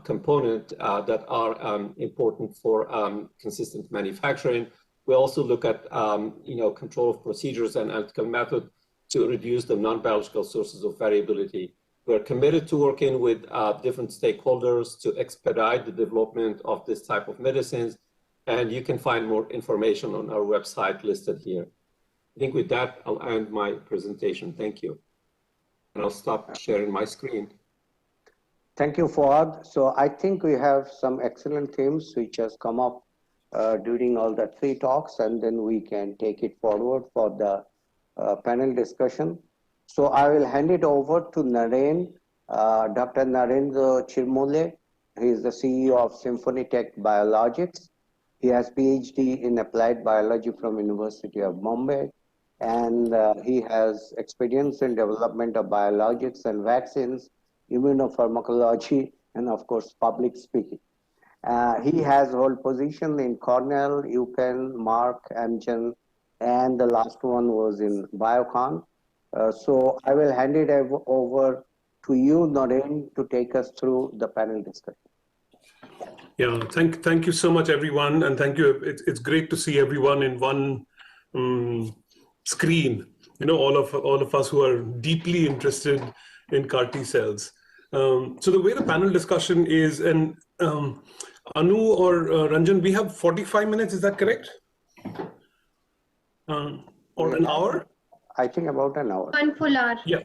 Speaker 10: component that are important for consistent manufacturing. We also look at control of procedures and analytical methods to reduce the non-biological sources of variability. We're committed to working with different stakeholders to expedite the development of this type of medicines, and you can find more information on our website listed here. I think with that, I'll end my presentation. Thank you. And I'll stop sharing my screen.
Speaker 6: Thank you, Fouad. So I think we have some excellent themes which has come up during all the 3 talks, and then we can take it forward for the panel discussion. So I will hand it over to Dr. Narendra Chirmole. He is the CEO of Symphony Tech Biologics. He has PhD in applied biology from University of Bombay, and he has experience in development of biologics and vaccines, immunopharmacology, and of course, public speaking. He has held positions in Cornell, UPenn, Merck, Amgen, and the last one was in Biocon. So I will hand it over to you, Naren, to take us through the panel discussion.
Speaker 11: Yeah, thank you so much, everyone, and thank you. It's great to see everyone in one screen. You know, all of us who are deeply interested in CAR T cells. So the way the panel discussion is, and Anu or Ranjan, we have 45 minutes. Is that correct? Or an hour?
Speaker 6: I think about an hour.
Speaker 9: 1 full hour.
Speaker 11: Yeah.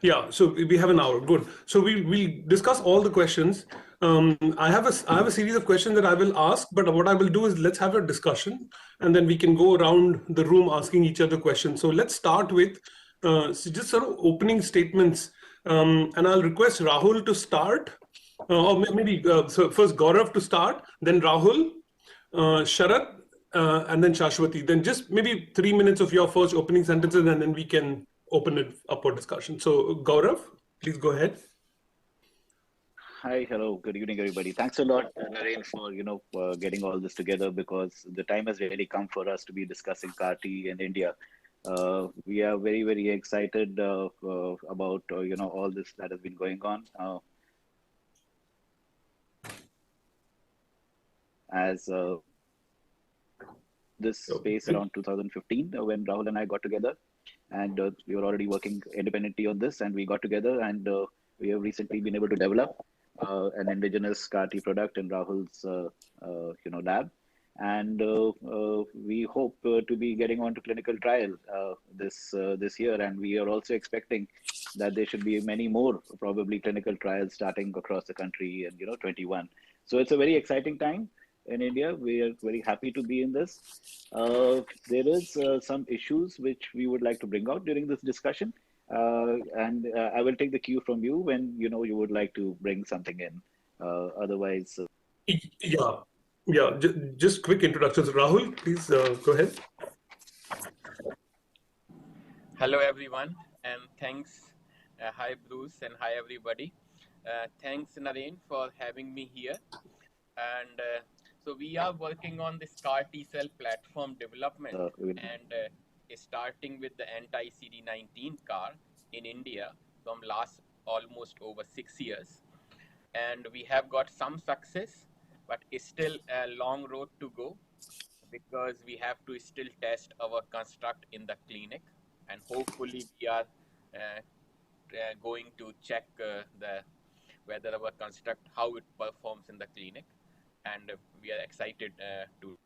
Speaker 11: Yeah, so we have an hour. Good. So we'll discuss all the questions. I have a series of questions that I will ask, but what I will do is let's have a discussion, and then we can go around the room asking each other questions. So let's start with just sort of opening statements, and I'll request Rahul to start, or maybe so first Gaurav to start, then Rahul, Sharat, and then Shashwati. Then just maybe 3 minutes of your first opening sentences, and then we can open it up for discussion. So Gaurav, please go ahead.
Speaker 12: Hi, hello, good evening, everybody. Thanks a lot, Naren, for getting all this together, because the time has really come for us to be discussing CAR T in India. We are very, very excited about all this that has been going on. As this space around 2015, when Rahul and I got together, and we were already working independently on this, and we got together, and we have recently been able to develop an indigenous CAR T product in Rahul's lab, and we hope to be getting on to clinical trial this year, and we are also expecting that there should be many more probably clinical trials starting across the country in 21. So it's a very exciting time in India. We are very happy to be in this. There is some issues which we would like to bring out during this discussion. And I will take the cue from you when you would like to bring something in. Otherwise,
Speaker 11: yeah. Just quick introductions. Rahul, please go ahead.
Speaker 13: Hello, everyone, and thanks. Hi, Bruce, and hi, everybody. Thanks, Naren, for having me here. And so we are working on this CAR T cell platform development, and starting with the anti-CD19 CAR in India from last almost over 6 years. And we have got some success, but it's still a long road to go, because we have to still test our construct in the clinic, and hopefully we are going to check whether our construct, how it performs in the clinic, and we are excited to.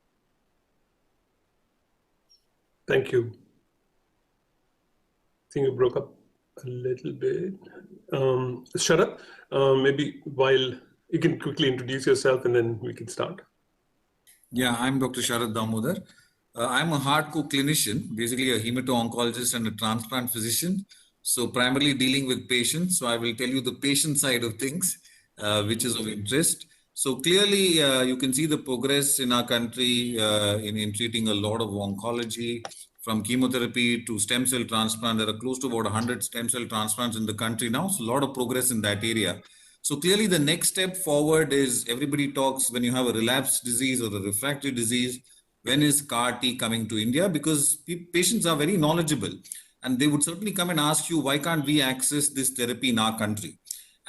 Speaker 11: Thank you. I think you broke up a little bit. Sharat, maybe while you can quickly introduce yourself and then we can start.
Speaker 14: Yeah, I'm Dr. Sharat Damodar. I'm a hardcore clinician, basically a hemato-oncologist and a transplant physician. So primarily dealing with patients. So I will tell you the patient side of things, which is of interest. So clearly, you can see the progress in our country in treating a lot of oncology, from chemotherapy to stem cell transplant. There are close to about 100 stem cell transplants in the country now. So a lot of progress in that area. So clearly, the next step forward is everybody talks when you have a relapsed disease or a refractory disease, when is CAR T coming to India? Because patients are very knowledgeable, and they would certainly come and ask you, why can't we access this therapy in our country?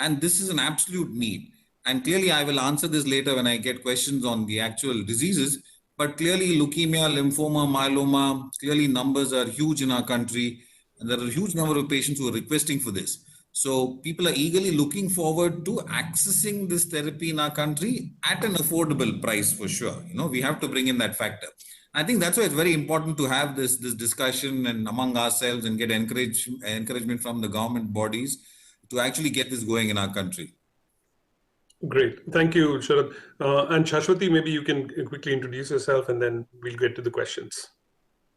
Speaker 14: And this is an absolute need. And clearly, I will answer this later when I get questions on the actual diseases. But clearly, leukemia, lymphoma, myeloma, clearly numbers are huge in our country. And there are a huge number of patients who are requesting for this. So people are eagerly looking forward to accessing this therapy in our country at an affordable price for sure. We have to bring in that factor. I think that's why it's very important to have this discussion and among ourselves and get encouragement from the government bodies to actually get this going in our country.
Speaker 11: Great. Thank you, Sharat. And Shashwati, maybe you can quickly introduce yourself and then we'll get to the questions.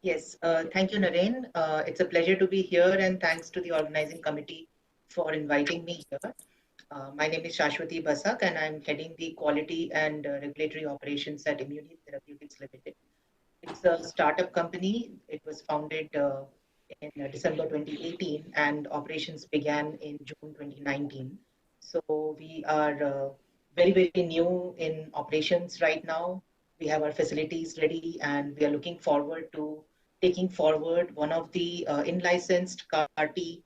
Speaker 15: Yes, thank you, Naren. It's a pleasure to be here, and thanks to the organizing committee for inviting me here. My name is Shashwati Basak, and I'm heading the quality and regulatory operations at Immunity Therapeutics Limited. It's a startup company. It was founded in December 2018, and operations began in June 2019. So we are very, very new in operations right now. We have our facilities ready, and we are looking forward to taking forward one of the in-licensed CAR-T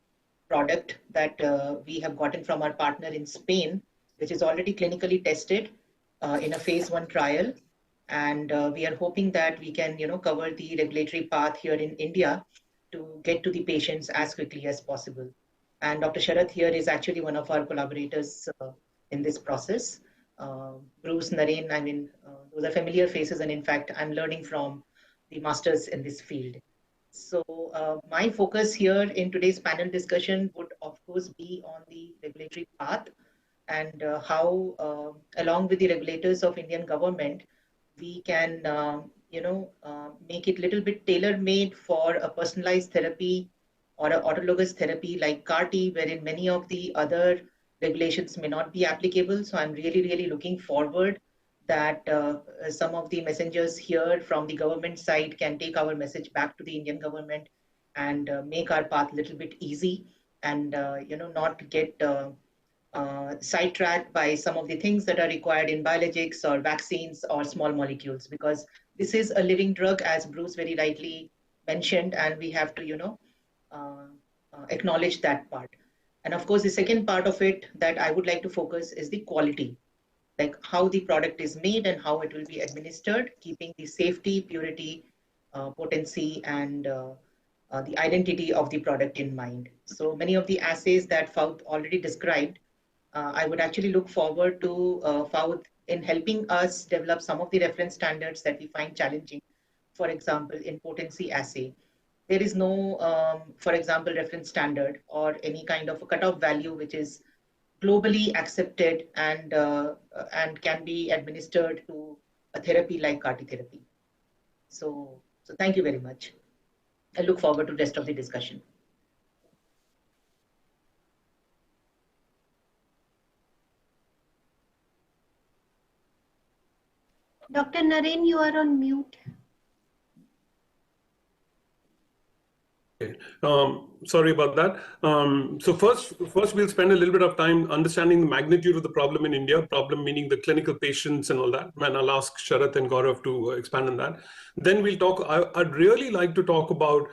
Speaker 15: product that we have gotten from our partner in Spain, which is already clinically tested in a phase 1 trial. And we are hoping that we can, cover the regulatory path here in India to get to the patients as quickly as possible. And Dr. Sharath here is actually one of our collaborators in this process. Bruce, Naren, those are familiar faces, and in fact, I'm learning from the masters in this field. So my focus here in today's panel discussion would, of course, be on the regulatory path and how, along with the regulators of Indian government, we can, make it a little bit tailor-made for a personalized therapy or an autologous therapy like CAR-T, wherein many of the other regulations may not be applicable. So I'm really, really looking forward that some of the messengers here from the government side can take our message back to the Indian government and make our path a little bit easy and, not get sidetracked by some of the things that are required in biologics or vaccines or small molecules, because this is a living drug, as Bruce very rightly mentioned, and we have to, acknowledge that part. And of course, the second part of it that I would like to focus is the quality, like how the product is made and how it will be administered, keeping the safety, purity, potency, and the identity of the product in mind. So many of the assays that Fouad already described, I would actually look forward to Fouad in helping us develop some of the reference standards that we find challenging. For example, in potency assay, there is no, for example, reference standard or any kind of a cutoff value which is globally accepted and can be administered to a therapy like CAR-T therapy. So thank you very much. I look forward to the rest of the discussion.
Speaker 9: Dr. Naren, you are on mute.
Speaker 11: Okay. Sorry about that. So first we'll spend a little bit of time understanding the magnitude of the problem in India, problem meaning the clinical patients and all that. And I'll ask Sharath and Gaurav to expand on that. Then we'll talk, I'd really like to talk about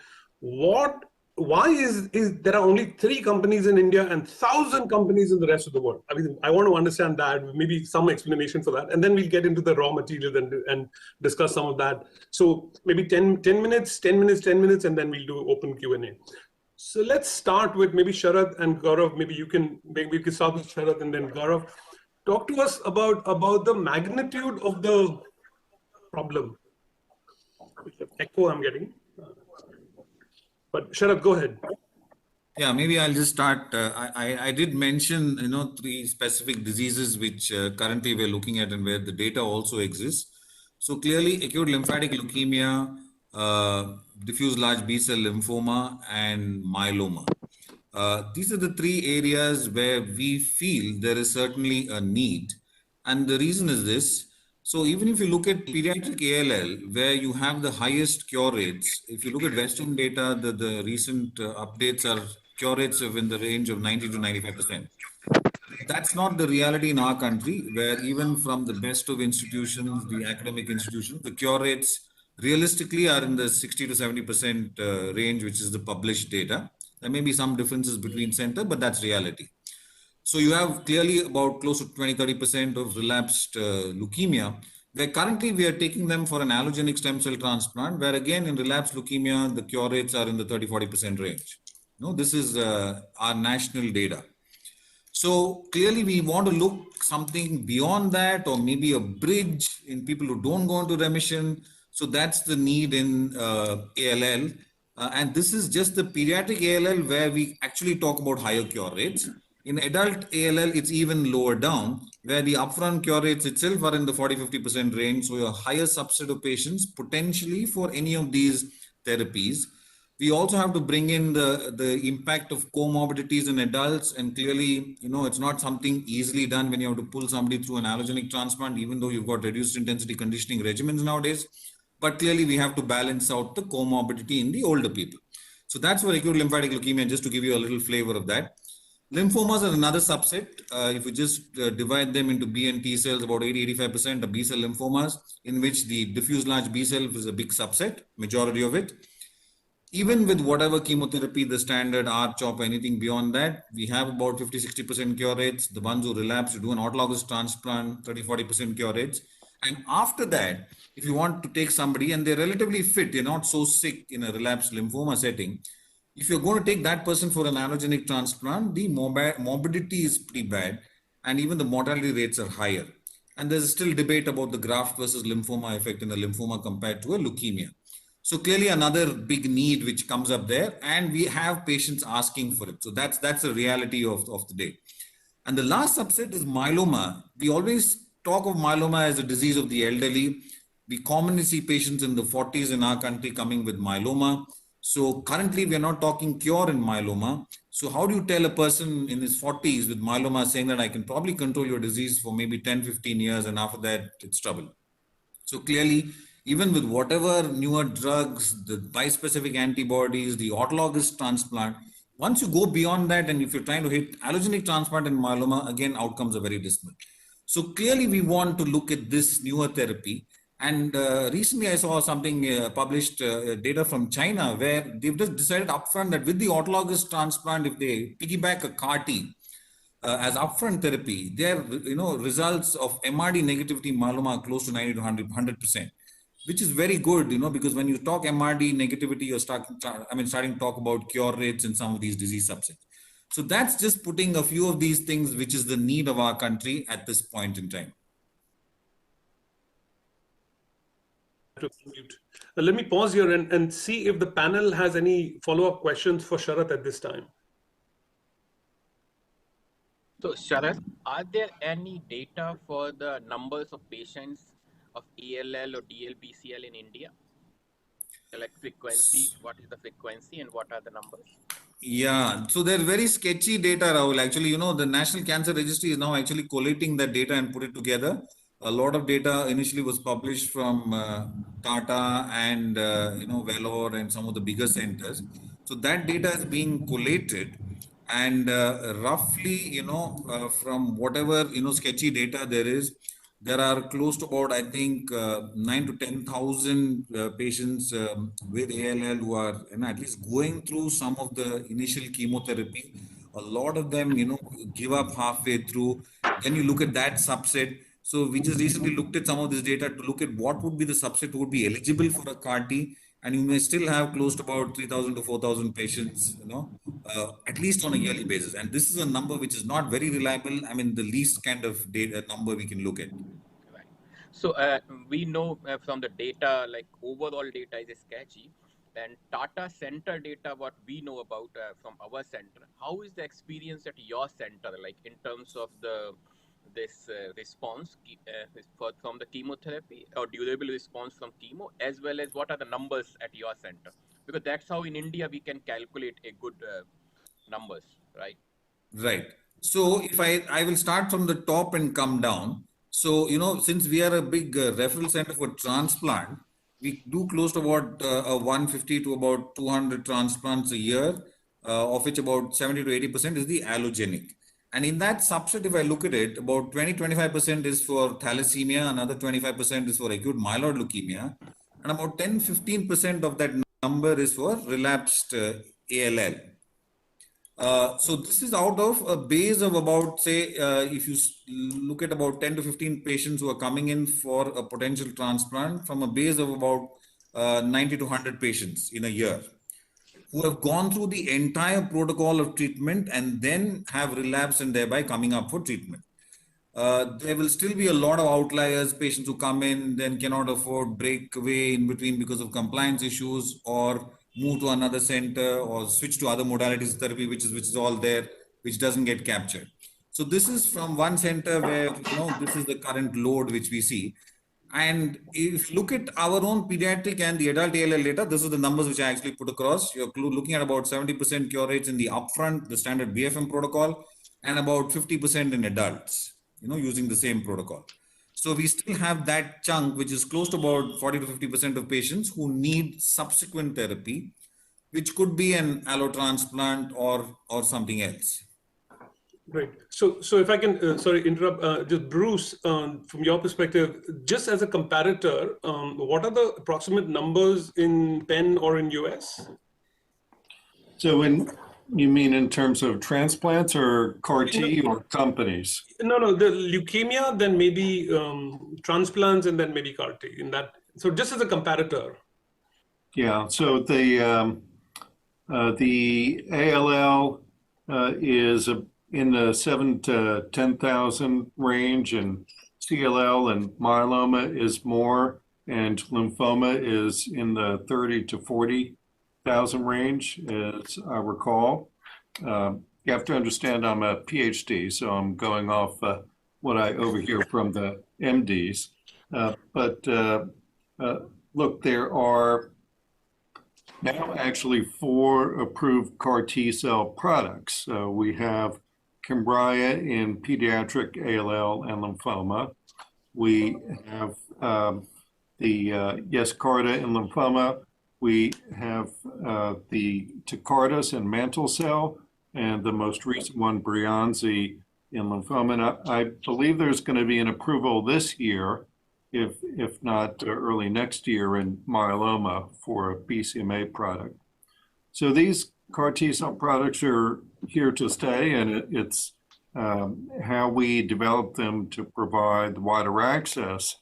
Speaker 11: why is there are only 3 companies in India and 1,000 companies in the rest of the world? I mean, I want to understand that, maybe some explanation for that. And then we'll get into the raw materials and discuss some of that. So maybe 10 minutes, and then we'll do open Q&A. So let's start with maybe Sharath and Gaurav. Maybe we can start with Sharath and then Gaurav. Talk to us about the magnitude of the problem. Echo I'm getting. But Sharath, go ahead.
Speaker 14: Yeah, maybe I'll just start. I did mention, 3 specific diseases which currently we're looking at and where the data also exists. So clearly, acute lymphatic leukemia, diffuse large B-cell lymphoma, and myeloma. These are the 3 areas where we feel there is certainly a need. And the reason is this. So even if you look at pediatric ALL, where you have the highest cure rates, if you look at Western data, the recent updates are cure rates of in the range of 90 to 95%. That's not the reality in our country, where even from the best of institutions, the academic institutions, the cure rates realistically are in the 60 to 70% range, which is the published data. There may be some differences between center, but that's reality. So you have clearly about close to 20-30% of relapsed leukemia, where currently we are taking them for an allogenic stem cell transplant, where again in relapsed leukemia, the cure rates are in the 30-40% range. This is our national data. So clearly we want to look something beyond that, or maybe a bridge in people who don't go into remission. So that's the need in ALL. And this is just the pediatric ALL where we actually talk about higher cure rates. In adult ALL, it's even lower down, where the upfront cure rates itself are in the 40-50% range. So a higher subset of patients potentially for any of these therapies. We also have to bring in the impact of comorbidities in adults, and clearly, it's not something easily done when you have to pull somebody through an allogenic transplant, even though you've got reduced intensity conditioning regimens nowadays. But clearly, we have to balance out the comorbidity in the older people. So that's for acute lymphatic leukemia, just to give you a little flavor of that. Lymphomas are another subset. If you just divide them into B and T cells, about 80-85% are B cell lymphomas, in which the diffuse large B cell is a big subset, majority of it. Even with whatever chemotherapy, the standard R-CHOP, anything beyond that, we have about 50-60% cure rates. The ones who relapse, you do an autologous transplant, 30-40% cure rates. And after that, if you want to take somebody and they're relatively fit, they're not so sick in a relapsed lymphoma setting, if you're going to take that person for an allogenic transplant, the morbidity is pretty bad, and even the mortality rates are higher. And there's still debate about the graft versus lymphoma effect in a lymphoma compared to a leukemia. So clearly another big need which comes up there, and we have patients asking for it. So that's the reality of the day. And the last subset is myeloma. We always talk of myeloma as a disease of the elderly. We commonly see patients in the 40s in our country coming with myeloma. So currently we are not talking cure in myeloma. So how do you tell a person in his 40s with myeloma saying that I can probably control your disease for maybe 10-15 years and after that it's trouble? So clearly, even with whatever newer drugs, the bispecific antibodies, the autologous transplant, once you go beyond that and if you're trying to hit allogenic transplant in myeloma, again, outcomes are very dismal. So clearly we want to look at this newer therapy. And recently I saw something published data from China where they've just decided upfront that with the autologous transplant, if they piggyback a CAR-T as upfront therapy, their results of MRD negativity myeloma are close to 90-100%, which is very good, because when you talk MRD negativity, you're starting to talk about cure rates in some of these disease subsets. So that's just putting a few of these things, which is the need of our country at this point in time.
Speaker 11: Let me pause here and see if the panel has any follow-up questions for Sharath at this time.
Speaker 13: So Sharath, are there any data for the numbers of patients of ALL or DLBCL in India? So like frequency, what is the frequency and what are the numbers?
Speaker 14: Yeah, so they're very sketchy data, Rahul. Actually, the National Cancer Registry is now actually collating that data and put it together. A lot of data initially was published from Tata and Vellore and some of the bigger centers. So that data is being collated, and roughly, from whatever sketchy data there are close to about, I think, 9,000 to 10,000 patients with ALL who are at least going through some of the initial chemotherapy. A lot of them, give up halfway through. Then you look at that subset. So we just recently looked at some of this data to look at what would be the subset who would be eligible for a CAR-T, and you may still have close to about 3,000 to 4,000 patients, at least on a yearly basis. And this is a number which is not very reliable. I mean, the least kind of data number we can look at.
Speaker 13: Right. So we know from the data, like overall data is sketchy. And Tata Center data, what we know about from our center, how is the experience at your center, like in terms of this response from the chemotherapy or durable response from chemo, as well as what are the numbers at your center? Because that's how in India we can calculate a good numbers, right?
Speaker 14: Right. So if I will start from the top and come down. So, since we are a big referral center for transplant, we do close to about 150 to about 200 transplants a year, of which about 70 to 80% is the allogenic. And in that subset, if I look at it, about 20-25% is for thalassemia, another 25% is for acute myeloid leukemia, and about 10-15% of that number is for relapsed ALL. So this is out of a base of about, say, if you look at about 10 to 15 patients who are coming in for a potential transplant from a base of about 90 to 100 patients in a year, who have gone through the entire protocol of treatment and then have relapsed and thereby coming up for treatment. There will still be a lot of outliers, patients who come in, then cannot afford, break away in between because of compliance issues, or move to another center or switch to other modalities of therapy, which is all there, which doesn't get captured. So this is from one center where, this is the current load which we see. And if you look at our own pediatric and the adult ALL data, this is the numbers which I actually put across. You're looking at about 70% cure rates in the upfront, the standard BFM protocol, and about 50% in adults, using the same protocol. So we still have that chunk, which is close to about 40 to 50% of patients who need subsequent therapy, which could be an allotransplant or something else.
Speaker 11: Right. So if I can, sorry, interrupt, just Bruce, from your perspective, just as a comparator, what are the approximate numbers in Penn or in US?
Speaker 8: So you mean in terms of transplants or CAR T or companies?
Speaker 11: No, the leukemia, then maybe transplants, and then maybe CAR T in that. So just as a comparator.
Speaker 8: Yeah, so the ALL is in the 7 to 10,000 range, and CLL and myeloma is more, and lymphoma is in the 30 to 40,000 range, as I recall. You have to understand I'm a PhD, so I'm going off what I overhear from the MDs. Look, there are now actually 4 approved CAR T cell products. We have Kymriah in pediatric ALL and lymphoma. We have the Yescarta in lymphoma. We have the Tecartus in mantle cell, and the most recent one, Breyanzi, in lymphoma. And I believe there's going to be an approval this year, if not early next year, in myeloma for a BCMA product. So these CAR T cell products are here to stay, and it's how we develop them to provide wider access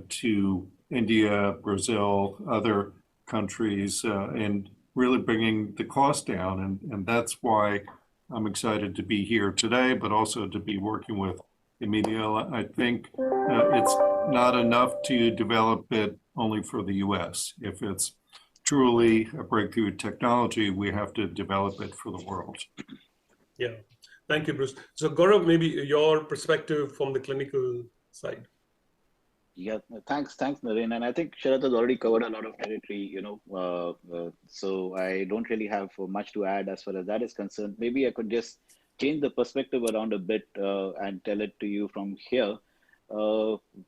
Speaker 8: to India, Brazil, other countries, and really bringing the cost down. And that's why I'm excited to be here today, but also to be working with Emilio. I think it's not enough to develop it only for the US. If it's truly a breakthrough technology, we have to develop it for the world.
Speaker 11: Yeah, thank you, Bruce. So Gaurav, maybe your perspective from the clinical side.
Speaker 12: Yeah, thanks, Naren. And I think Sharath has already covered a lot of territory, so I don't really have much to add as far as that is concerned. Maybe I could just change the perspective around a bit and tell it to you from here.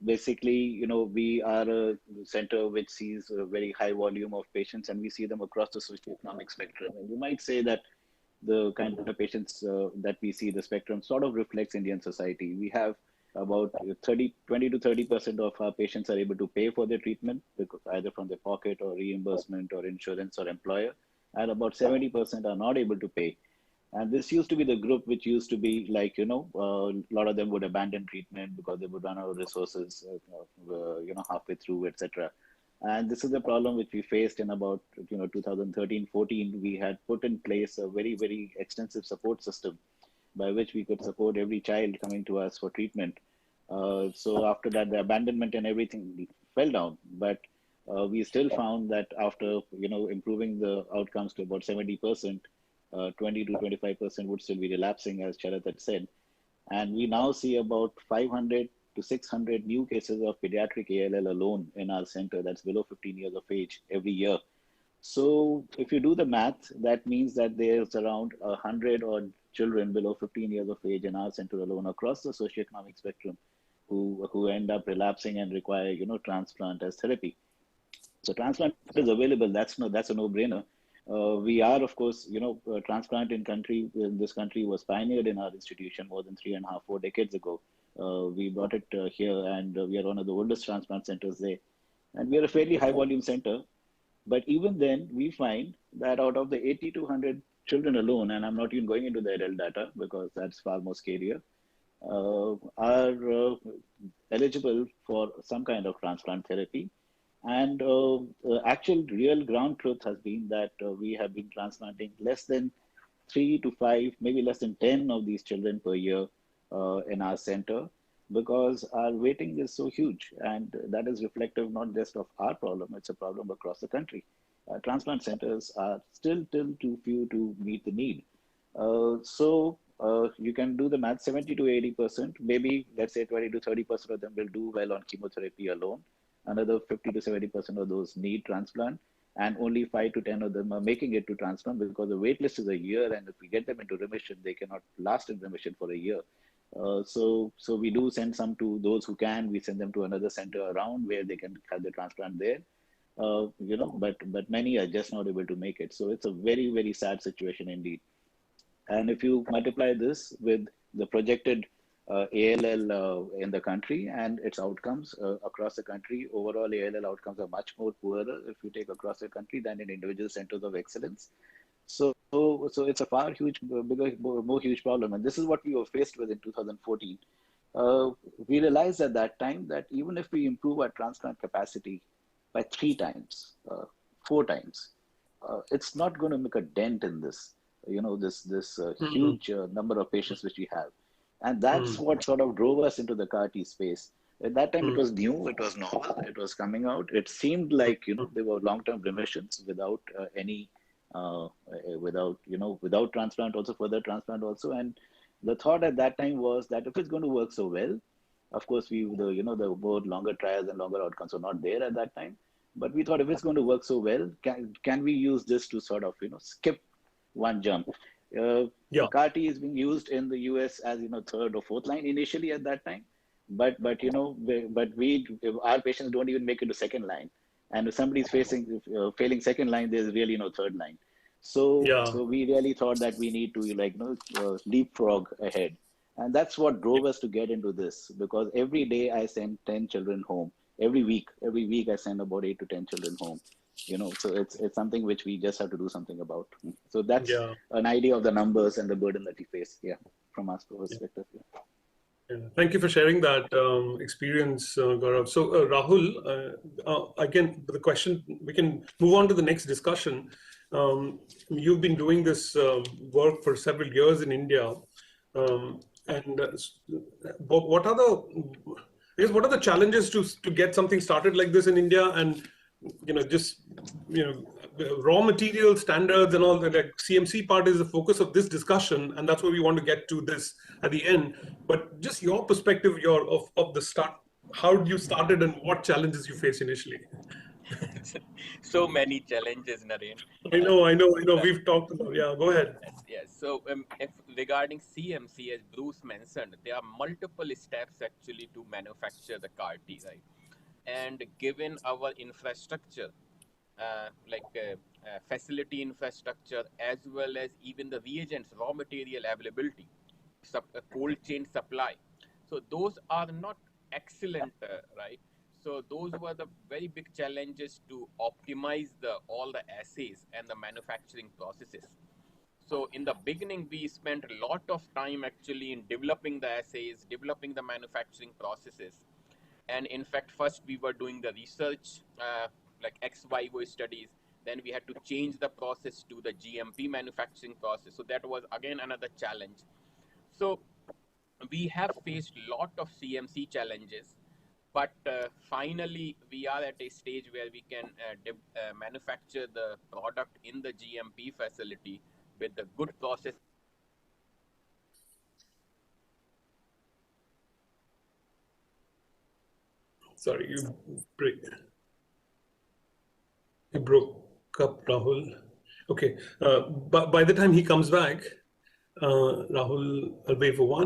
Speaker 12: Basically, we are a center which sees a very high volume of patients, and we see them across the socioeconomic spectrum. And you might say that the kind of patients that we see, the spectrum sort of reflects Indian society. We have about 20 to 30% of our patients are able to pay for their treatment, because either from their pocket or reimbursement or insurance or employer, and about 70% are not able to pay. And this used to be the group which used to be like, a lot of them would abandon treatment because they would run out of resources, halfway through, etc. And this is the problem which we faced in about, 2013-14. We had put in place a very, very extensive support system by which we could support every child coming to us for treatment. So after that, the abandonment and everything fell down. But we still found that after, improving the outcomes to about 70%, 20 to 25% would still be relapsing, as Sharath had said. And we now see about 500 to 600 new cases of pediatric ALL alone in our center, that's below 15 years of age, every year. So if you do the math, that means that there's around 100 odd children below 15 years of age in our center alone across the socioeconomic spectrum who end up relapsing and require, transplant as therapy. So transplant is available. That's a no-brainer. We are, of course, transplant in this country was pioneered in our institution more than 3.5, 4 decades ago. We brought it here, and we are one of the oldest transplant centers there. And we are a fairly high volume center. But even then, we find that out of the 80 to 100 children alone, and I'm not even going into the adult data because that's far more scarier, are eligible for some kind of transplant therapy. And actual real ground truth has been that we have been transplanting less than 3 to 5, maybe less than 10 of these children per year in our center, because our waiting is so huge. And that is reflective not just of our problem, it's a problem across the country. Transplant centers are still too few to meet the need. So you can do the math, 70 to 80%, maybe let's say 20 to 30% of them will do well on chemotherapy alone. Another 50 to 70% of those need transplant, and only 5 to 10 of them are making it to transplant because the wait list is a year, and if we get them into remission, they cannot last in remission for a year. So we do send some to those who can. We send them to another center around where they can have the transplant there. But many are just not able to make it. So it's a very, very sad situation indeed. And if you multiply this with the projected ALL in the country and its outcomes across the country, overall ALL outcomes are much more poorer if you take across the country than in individual centers of excellence. So it's a far bigger, more huge problem. And this is what we were faced with in 2014. We realized at that time that even if we improve our transplant capacity by 3 times, 4 times, it's not going to make a dent in this, this huge number of patients which we have. And that's what sort of drove us into the CAR T space. At that time, it was new, it was novel, it was coming out. It seemed like, there were long-term remissions without without transplant, also further transplant also. And the thought at that time was that if it's going to work so well, of course, the more longer trials and longer outcomes were not there at that time. But we thought if it's going to work so well, can we use this to sort of, skip one jump? CAR T is being used in the US as, 3rd or 4th line initially at that time. But our patients don't even make it to 2nd line. And if somebody's failing 2nd line, there's really no 3rd line. So we really thought that we need to leapfrog ahead. And that's what drove us to get into this, because every day I send 10 children home. Every week I send about 8 to 10 children home. So it's something which we just have to do something about. So that's an idea of the numbers and the burden that we face. From our perspective.
Speaker 11: Thank you for sharing that experience, Gaurav. So Rahul, again, the question, we can move on to the next discussion. You've been doing this work for several years in India. What are the challenges to get something started like this in India? And raw material standards and all that, like CMC part is the focus of this discussion, and that's where we want to get to this at the end. But just your perspective, of the start, how you started and what challenges you faced initially.
Speaker 13: So many challenges, Naren.
Speaker 11: I know. We've talked about. Yeah, go ahead.
Speaker 13: Yes. So, if regarding CMC, as Bruce mentioned, there are multiple steps actually to manufacture the CAR T, right? And given our infrastructure, facility infrastructure, as well as even the reagents, raw material availability, cold chain supply, so those are not excellent, right? So those were the very big challenges to optimize all the assays and the manufacturing processes. So in the beginning, we spent a lot of time actually in developing the assays, developing the manufacturing processes. And in fact, first we were doing the research, like ex vivo studies. Then we had to change the process to the GMP manufacturing process. So that was again another challenge. So we have faced a lot of CMC challenges, but finally we are at a stage where we can manufacture the product in the GMP facility with the good process.
Speaker 11: Sorry, you broke up, Rahul. Okay, but by the time he comes back, Rahul, I'll wait for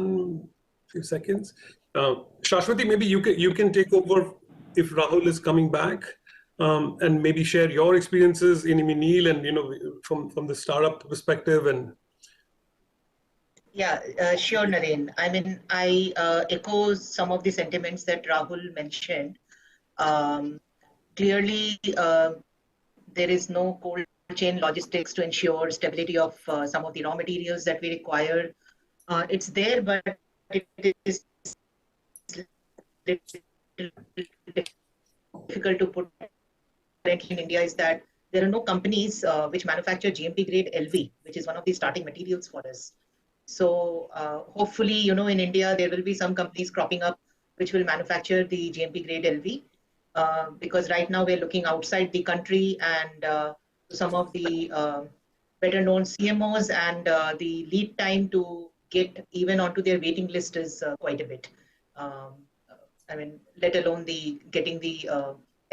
Speaker 11: few seconds. Shashwati, maybe you can take over if Rahul is coming back, and maybe share your experiences in Imuneel and from the startup perspective and.
Speaker 15: Yeah, sure, Naren. I mean, I echo some of the sentiments that Rahul mentioned. Clearly, there is no cold chain logistics to ensure stability of some of the raw materials that we require. It's there, but it is difficult to put currently in India is that there are no companies which manufacture GMP grade LV, which is one of the starting materials for us. So hopefully, in India, there will be some companies cropping up which will manufacture the GMP grade LV, because right now we're looking outside the country and some of the better known CMOs, and the lead time to get even onto their waiting list is quite a bit. I mean, let alone getting the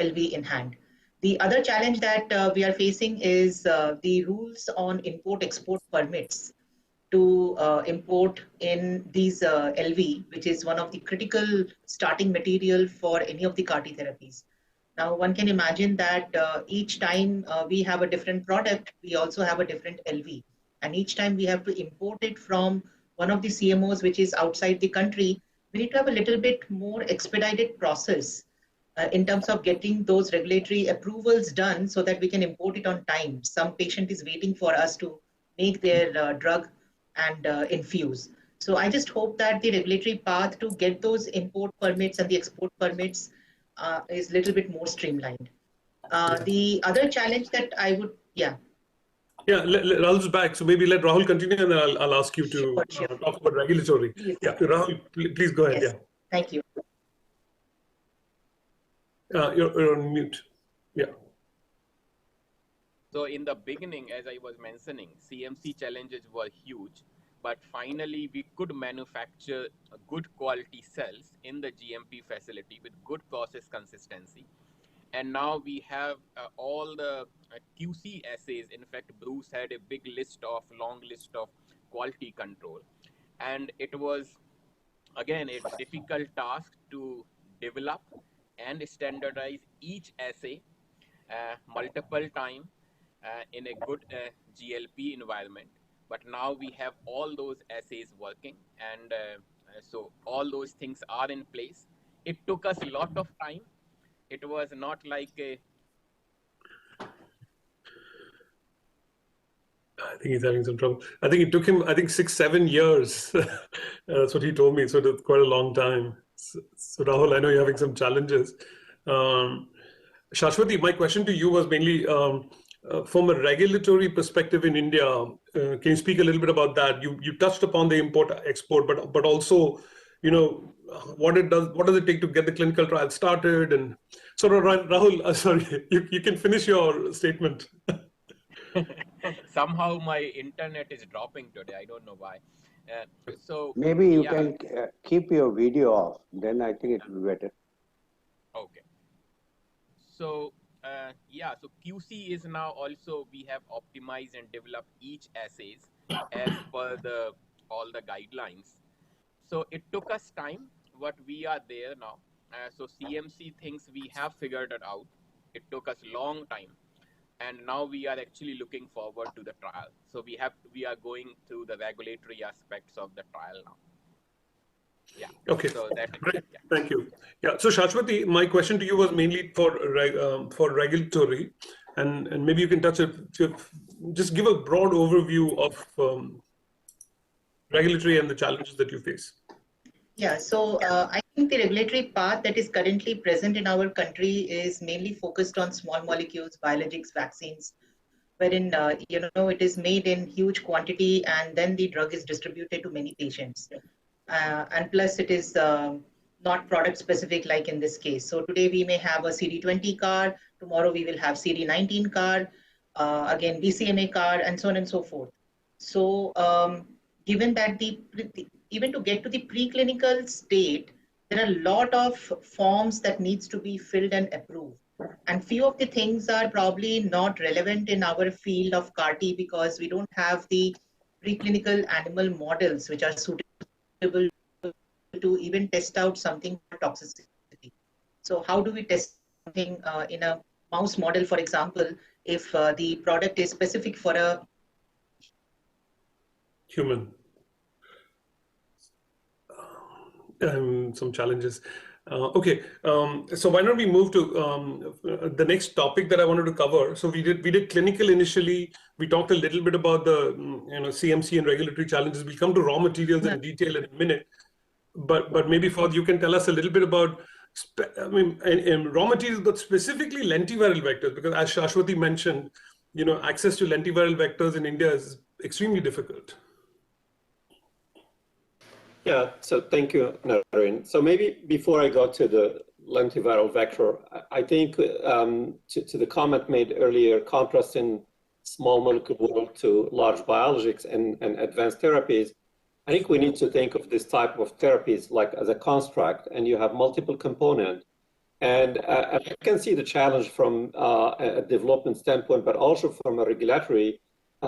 Speaker 15: LV in hand. The other challenge that we are facing is the rules on import-export permits to import in these LV, which is one of the critical starting material for any of the CAR-T therapies. Now, one can imagine that each time we have a different product, we also have a different LV. And each time we have to import it from one of the CMOs, which is outside the country, we need to have a little bit more expedited process in terms of getting those regulatory approvals done so that we can import it on time. Some patient is waiting for us to make their drug and infuse. So I just hope that the regulatory path to get those import permits and the export permits is a little bit more streamlined. The other challenge that I would,
Speaker 11: Yeah, Rahul's back. So maybe let Rahul continue and then I'll ask you to talk about regulatory.
Speaker 15: Please.
Speaker 11: Yeah, Rahul, please go ahead.
Speaker 15: Yes.
Speaker 11: Yeah.
Speaker 15: Thank you.
Speaker 11: You're on mute. Yeah.
Speaker 13: So in the beginning, as I was mentioning, CMC challenges were huge, but finally we could manufacture good quality cells in the GMP facility with good process consistency. And now we have all the QC assays. In fact, Bruce had a long list of quality control. And it was, again, a difficult task to develop and standardize each assay multiple times in a good GLP environment. But now we have all those assays working, and so all those things are in place. It took us a lot of time. It was not like a...
Speaker 11: I think he's having some trouble. I think it took him, 6-7 years. That's what he told me. So it's quite a long time. So Rahul, I know you're having some challenges. Shashwati, my question to you was mainly from a regulatory perspective in India. Can you speak a little bit about that? You touched upon the import-export, but also, what does it take to get the clinical trial started? And so Rahul, sorry, you can finish your statement.
Speaker 13: Somehow my internet is dropping today. I don't know why. So
Speaker 6: maybe you can keep your video off. Then I think it will be better.
Speaker 13: Okay. So so QC is now also, we have optimized and developed each assays as per all the guidelines. So it took us time, but we are there now. So CMC things we have figured it out. It took us a long time. And now we are actually looking forward to the trial. So we are going through the regulatory aspects of the trial now. Yeah.
Speaker 11: Okay.
Speaker 13: So
Speaker 11: great. Yeah. Thank you. Yeah. So Shashwati, my question to you was mainly for regulatory, and maybe you can touch it. Just give a broad overview of regulatory and the challenges that you face.
Speaker 15: Yeah. So I think the regulatory path that is currently present in our country is mainly focused on small molecules, biologics, vaccines, wherein it is made in huge quantity and then the drug is distributed to many patients. And plus it is not product specific like in this case. So today we may have a CD20 CAR, tomorrow we will have CD19 CAR, again BCMA CAR, and so on and so forth. So given that even to get to the preclinical state, there are a lot of forms that needs to be filled and approved. And few of the things are probably not relevant in our field of CAR-T because we don't have the preclinical animal models which are suitable to even test out something for toxicity. So how do we test something in a mouse model, for example, if the product is specific for a
Speaker 11: human? Some challenges. Okay, so why don't we move to the next topic that I wanted to cover. So we did clinical initially. We talked a little bit about the CMC and regulatory challenges. We'll come to raw materials in detail in a minute. But maybe you can tell us a little bit about raw materials, but specifically lentiviral vectors, because as Shashwati mentioned, access to lentiviral vectors in India is extremely difficult.
Speaker 10: Yeah, so thank you, Naren. So maybe before I go to the lentiviral vector, I think to the comment made earlier, contrasting small molecule world to large biologics and advanced therapies, I think we need to think of this type of therapies like as a construct, and you have multiple components. And I can see the challenge from a development standpoint, but also from a regulatory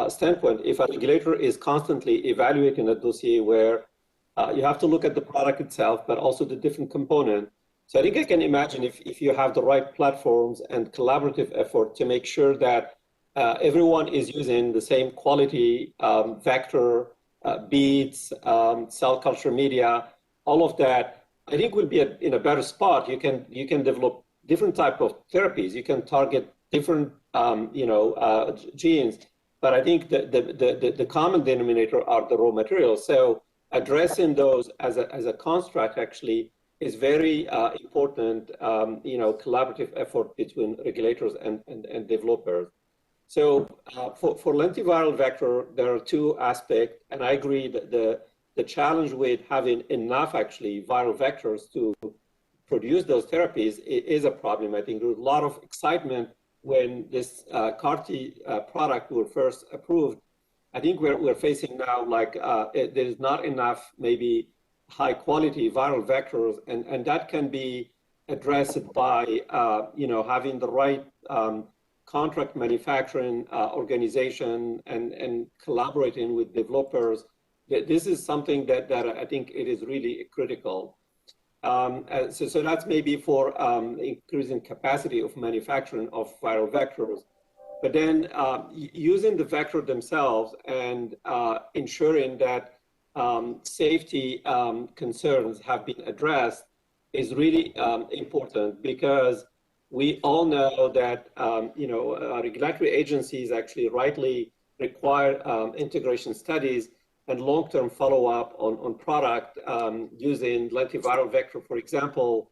Speaker 10: standpoint. If a regulator is constantly evaluating a dossier where you have to look at the product itself, but also the different components. So I think I can imagine if you have the right platforms and collaborative effort to make sure that everyone is using the same quality vector, beads, cell culture media, all of that, I think we'll be in a better spot. You can develop different type of therapies. You can target different genes, but I think the common denominator are the raw materials. So addressing those as a construct actually is very important. Collaborative effort between regulators and developers. So for lentiviral vector, there are two aspects, and I agree that the challenge with having enough actually viral vectors to produce those therapies is a problem. I think there was a lot of excitement when this CAR-T product were first approved. I think we're facing now there's not enough maybe high quality viral vectors, and that can be addressed by having the right contract manufacturing organization and collaborating with developers. This is something that I think it is really critical. So that's maybe for increasing capacity of manufacturing of viral vectors. But then using the vector themselves and ensuring that safety concerns have been addressed is really important, because we all know that regulatory agencies actually rightly require integration studies and long-term follow-up on product using lentiviral vector, for example.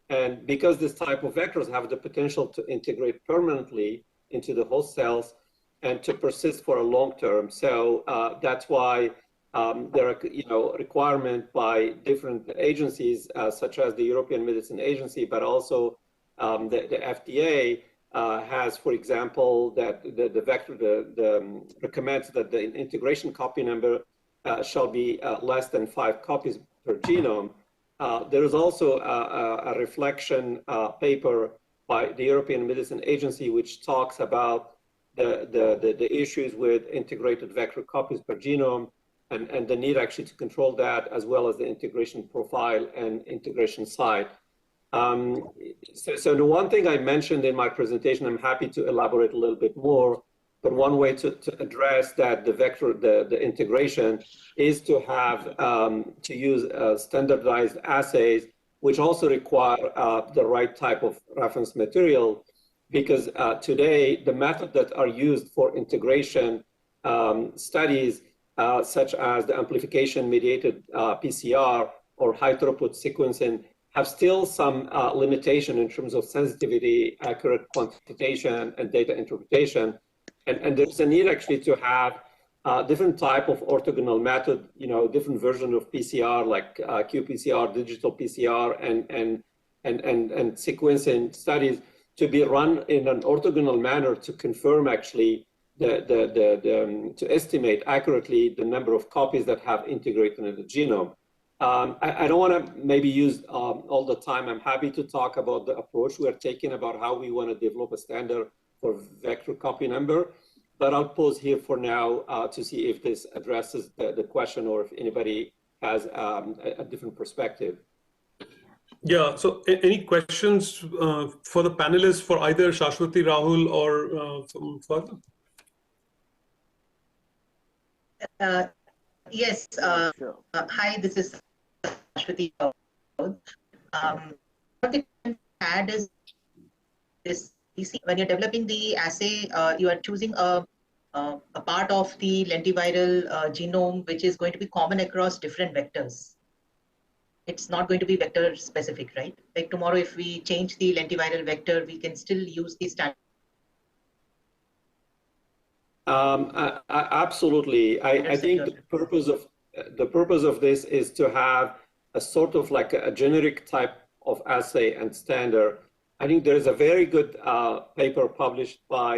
Speaker 10: And because this type of vectors have the potential to integrate permanently into the host cells and to persist for a long term. So that's why there are requirement by different agencies, such as the European Medicine Agency, but also the FDA has, for example, that the vector recommends that the integration copy number shall be less than 5 copies per genome. There is also a reflection paper by the European Medicine Agency, which talks about the issues with integrated vector copies per genome and the need actually to control that, as well as the integration profile and integration site. So the one thing I mentioned in my presentation, I'm happy to elaborate a little bit more, but one way to address that the vector, the integration, is to have to use standardized assays, which also require the right type of reference material, because today the methods that are used for integration studies, such as the amplification-mediated PCR or high-throughput sequencing, have still some limitation in terms of sensitivity, accurate quantitation, and data interpretation. And there's a need actually to have different type of orthogonal method, different version of PCR, like qPCR, digital PCR, and sequencing studies to be run in an orthogonal manner to confirm actually to estimate accurately the number of copies that have integrated in the genome. I don't want to maybe use all the time. I'm happy to talk about the approach we're taking about how we want to develop a standard for vector copy number, but I'll pause here for now to see if this addresses the question or if anybody has a different perspective.
Speaker 11: Yeah, so any questions for the panelists for either Shashwati, Rahul, or further?
Speaker 15: Yes. Hi, this is Shashwati. What I can add is this: when you're developing the assay, you are choosing a part of the lentiviral genome which is going to be common across different vectors. It's not going to be vector specific, right? Like tomorrow, if we change the lentiviral vector, we can still use the standard.
Speaker 10: Absolutely. I think the purpose of this is to have a sort of like a generic type of assay and standard. I think there is a very good paper published by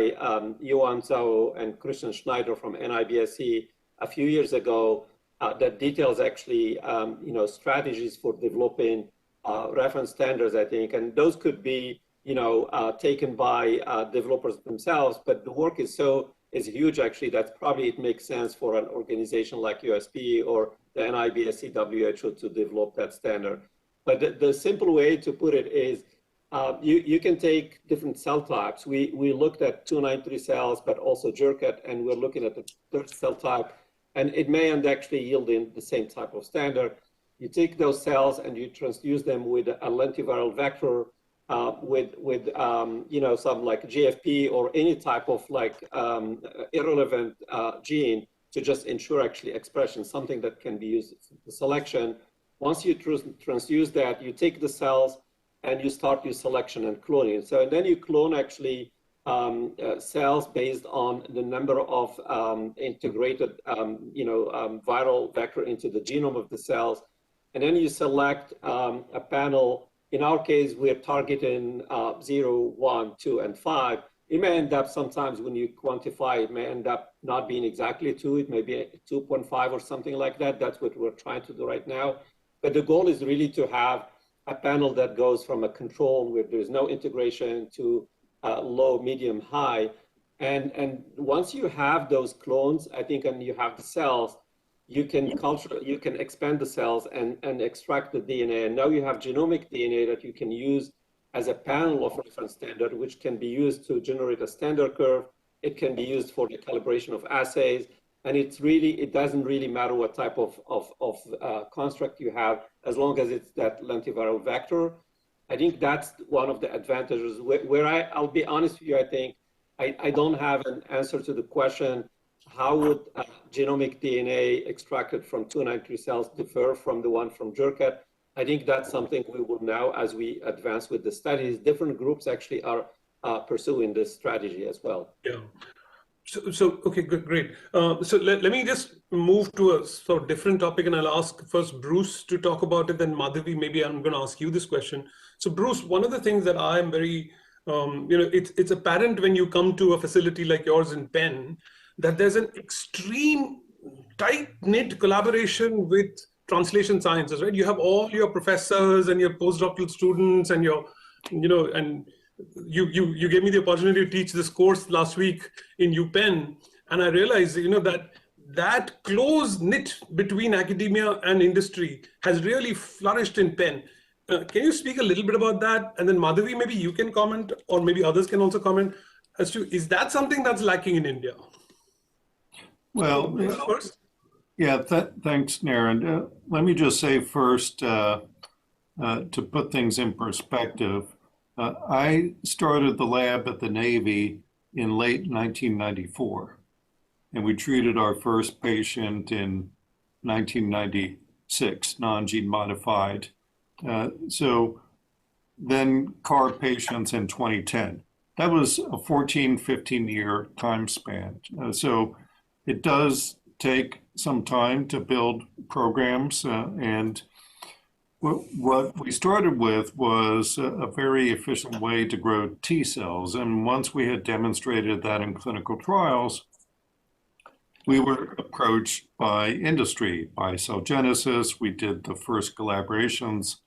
Speaker 10: Yuan Zhao and Christian Schneider from NIBSC a few years ago, that details actually, strategies for developing reference standards, I think, and those could be, taken by developers themselves. But the work is huge, actually, that probably it makes sense for an organization like USP or the NIBSC WHO to develop that standard. But the simple way to put it is, you can take different cell types. We looked at 293 cells, but also Jurkat, and we're looking at the third cell type, and it may end actually yielding the same type of standard. You take those cells and you transfuse them with a lentiviral vector, with some like GFP or any type of irrelevant gene to just ensure actually expression, something that can be used for selection. Once you transfuse that, you take the cells and you start your selection and cloning. So and then you clone actually cells based on the number of integrated viral vector into the genome of the cells. And then you select a panel. In our case, we're targeting 0, 1, 2, and 5. It may end up sometimes when you quantify, it may end up not being exactly 2. It may be 2.5 or something like that. That's what we're trying to do right now. But the goal is really to have a panel that goes from a control where there's no integration to low, medium, high. And once you have those clones, I think, and you have the cells, you can expand the cells and extract the DNA. And now you have genomic DNA that you can use as a panel of reference standard, which can be used to generate a standard curve. It can be used for the calibration of assays. And it doesn't really matter what type of construct you have, as long as it's that lentiviral vector. I think that's one of the advantages. I'll be honest with you, I think I don't have an answer to the question, how would genomic DNA extracted from 293 cells differ from the one from Jurkat? I think that's something we will know as we advance with the studies. Different groups actually are pursuing this strategy as well.
Speaker 11: Yeah. So okay, good, great. So let me just move to a sort of different topic, and I'll ask first Bruce to talk about it, then Madhavi, maybe I'm going to ask you this question. So Bruce, one of the things that I am very, it's apparent when you come to a facility like yours in Penn, that there's an extreme tight-knit collaboration with translation sciences, right? You have all your professors and your postdoctoral students and your, and you gave me the opportunity to teach this course last week in UPenn, and I realized, that close knit between academia and industry has really flourished in Penn. Can you speak a little bit about that? And then Madhavi, maybe you can comment, or maybe others can also comment as to, is that something that's lacking in India?
Speaker 8: Well, yeah, thanks, Naren. Let me just say first, to put things in perspective, I started the lab at the Navy in late 1994, and we treated our first patient in 1996, non-gene modified. So then CAR patients in 2010. That was a 14, 15-year time span. So it does take some time to build programs, and what we started with was a very efficient way to grow T cells. And once we had demonstrated that in clinical trials, we were approached by industry, by Cellgenesis. We did the first collaborations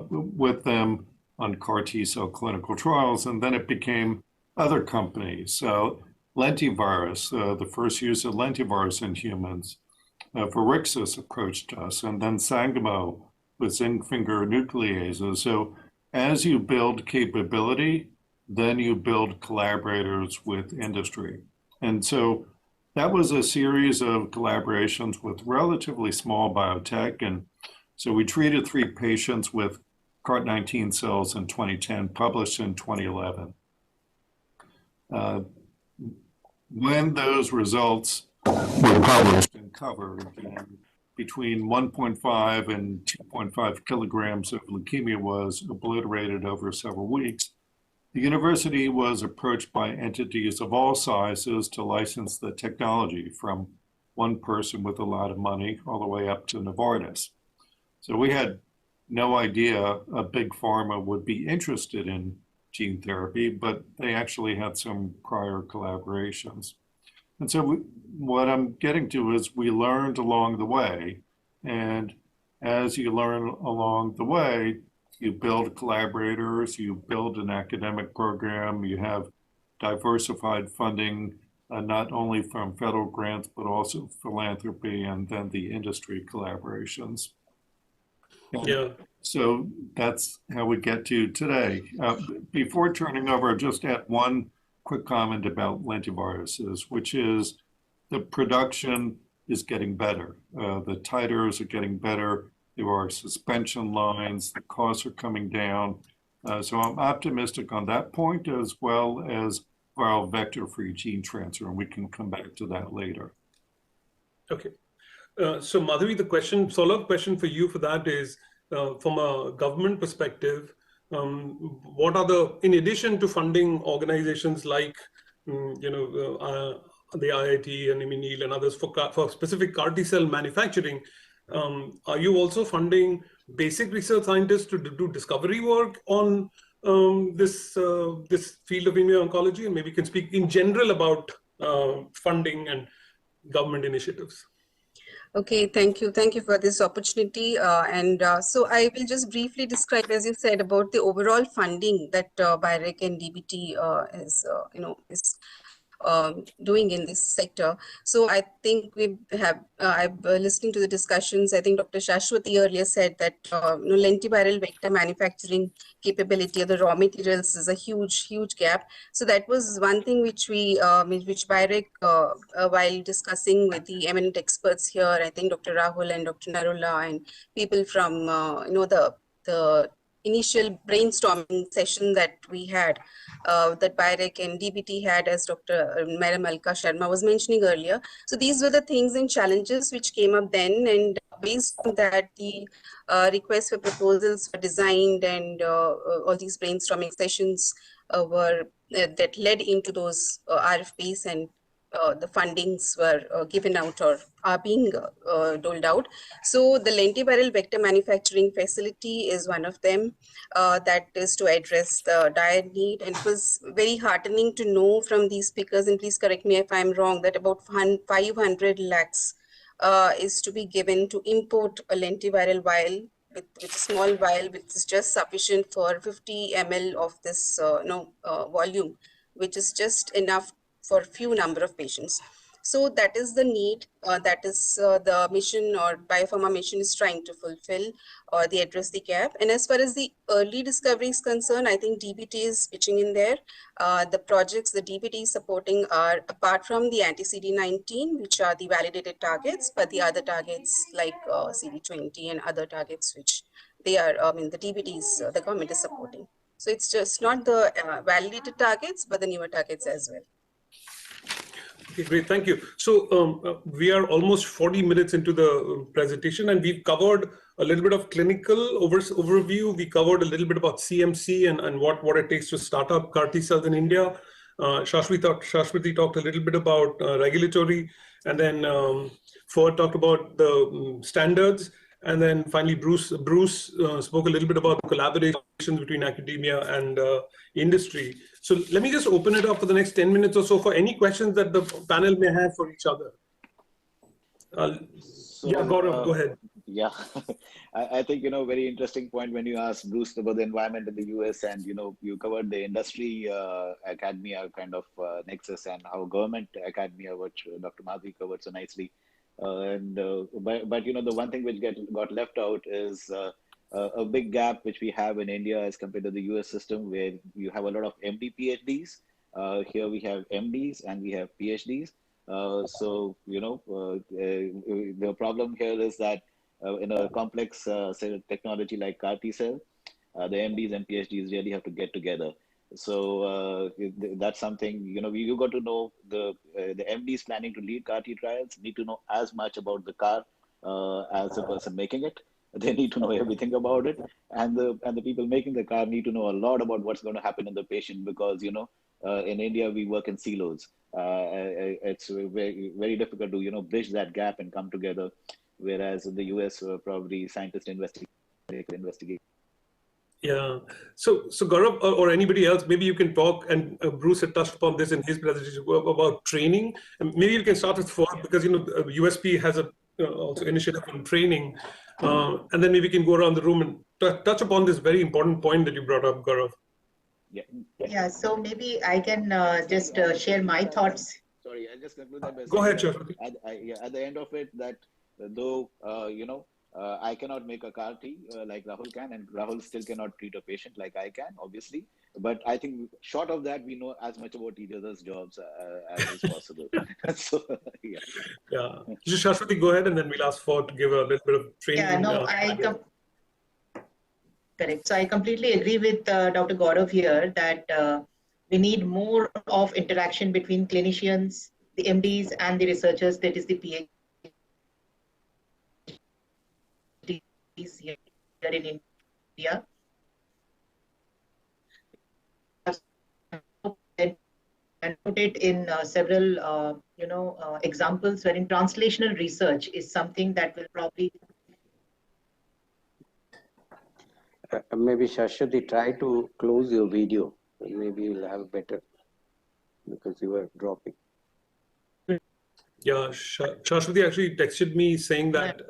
Speaker 8: with them on CAR T cell clinical trials, and then it became other companies. So lentivirus, the first use of lentivirus in humans. Virixis approached us, and then Sangamo with zinc finger nucleases. So as you build capability, then you build collaborators with industry. And so that was a series of collaborations with relatively small biotech. And so we treated 3 patients with CART19 cells in 2010, published in 2011. When those results were published and covered, between 1.5 and 2.5 kilograms of leukemia was obliterated over several weeks, the university was approached by entities of all sizes to license the technology, from one person with a lot of money all the way up to Novartis. So we had no idea a big pharma would be interested in gene therapy, but they actually had some prior collaborations. And so what I'm getting to is we learned along the way. And as you learn along the way, you build collaborators, you build an academic program, you have diversified funding, not only from federal grants, but also philanthropy and then the industry collaborations.
Speaker 11: Yeah.
Speaker 8: So that's how we get to today. Before turning over, I'll just add one quick comment about lentiviruses, which is the production is getting better. The titers are getting better. There are suspension lines. The costs are coming down. So I'm optimistic on that point, as well as viral vector-free gene transfer, and we can come back to that later.
Speaker 11: Okay. So Madhavi, the follow-up question for you for that is, from a government perspective, what are in addition to funding organizations like, the IIT and IMINEEL and others for specific CAR T-cell manufacturing, are you also funding basic research scientists to do discovery work on this field of immuno-oncology? And maybe you can speak in general about funding and government initiatives.
Speaker 16: Okay, thank you. Thank you for this opportunity. So I will just briefly describe, as you said, about the overall funding that BIREC and DBT is doing in this sector. So I think we have, I'm listening to the discussions. I think Dr. Shashwati earlier said that lentiviral vector manufacturing capability of the raw materials is a huge gap. So that was one thing which which BIREC, while discussing with the eminent experts here, I think Dr. Rahul and Dr. Narula and people from the initial brainstorming session that we had, that BIREC and DBT had, as Dr. Madam Alka Sharma was mentioning earlier. So these were the things and challenges which came up then, and based on that, the requests for proposals were designed, and all these brainstorming sessions were that led into those RFPs, and the fundings were given out or are being doled out. So the lentiviral vector manufacturing facility is one of them that is to address the dire need. And it was very heartening to know from these speakers, and please correct me if I'm wrong, that about 500 lakhs is to be given to import a lentiviral vial with a small vial, which is just sufficient for 50 ml of this volume, which is just enough for few number of patients. So that is the need, that is the mission, or Biopharma mission is trying to fulfill, or they address the gap. And as far as the early discovery is concerned, I think DBT is pitching in there. The projects the DBT is supporting are, apart from the anti-CD19, which are the validated targets, but the other targets like CD20 and other targets, which they are, the DBTs, the government is supporting. So it's just not the validated targets, but the newer targets as well.
Speaker 11: Okay, great, thank you. So we are almost 40 minutes into the presentation, and we've covered a little bit of clinical overview. We covered a little bit about CMC and what it takes to start up CAR T cells in India. Shashwati talked a little bit about regulatory, and then Ford talked about the standards. And then finally, Bruce spoke a little bit about the collaboration between academia and industry. So let me just open it up for the next 10 minutes or so for any questions that the panel may have for each other. Yeah, Gaurav, go ahead.
Speaker 12: Yeah, I think, very interesting point when you asked Bruce about the environment in the US, and, you covered the industry academia kind of nexus, and how government academia, which Dr. Madhavi covered so nicely. But the one thing which got left out is a big gap which we have in India as compared to the US system, where you have a lot of MD PhDs. Here we have MDs and we have PhDs. The problem here is that in a complex technology like CAR T cell, the MDs and PhDs really have to get together. So that's something, you got to know the MDs planning to lead CAR T trials need to know as much about the CAR as the person making it. They need to know everything about it, and the people making the CAR need to know a lot about what's going to happen in the patient, because in India we work in silos. It's very, very difficult to bridge that gap and come together, whereas in the US probably scientists investigate.
Speaker 11: Yeah. So Gaurav or anybody else, maybe you can talk, and Bruce had touched upon this in his presentation about training. And maybe you can start with Ford, because USP has a also initiative on training, and then maybe we can go around the room and touch upon this very important point that you brought up, Gaurav.
Speaker 15: Yeah. So maybe I can just share my thoughts.
Speaker 12: Sorry, I'll just conclude that by
Speaker 11: Go ahead,
Speaker 12: saying that at the end of it, that though I cannot make a CAR T like Rahul can, and Rahul still cannot treat a patient like I can, obviously. But I think short of that, we know as much about each other's jobs as is possible. So, yeah.
Speaker 11: Yeah. Just Shashwati, go ahead, and then we'll ask Ford to give a little bit of training.
Speaker 15: Yeah, no, correct. So I completely agree with Dr. Gaurav here that we need more of interaction between clinicians, the MDs, and the researchers, that is the PhDs here in India. And put it in several, examples wherein translational research is something that will probably
Speaker 6: maybe Shashwati, try to close your video. Maybe you'll have better, because you were dropping.
Speaker 11: Yeah, Shashwati actually texted me saying that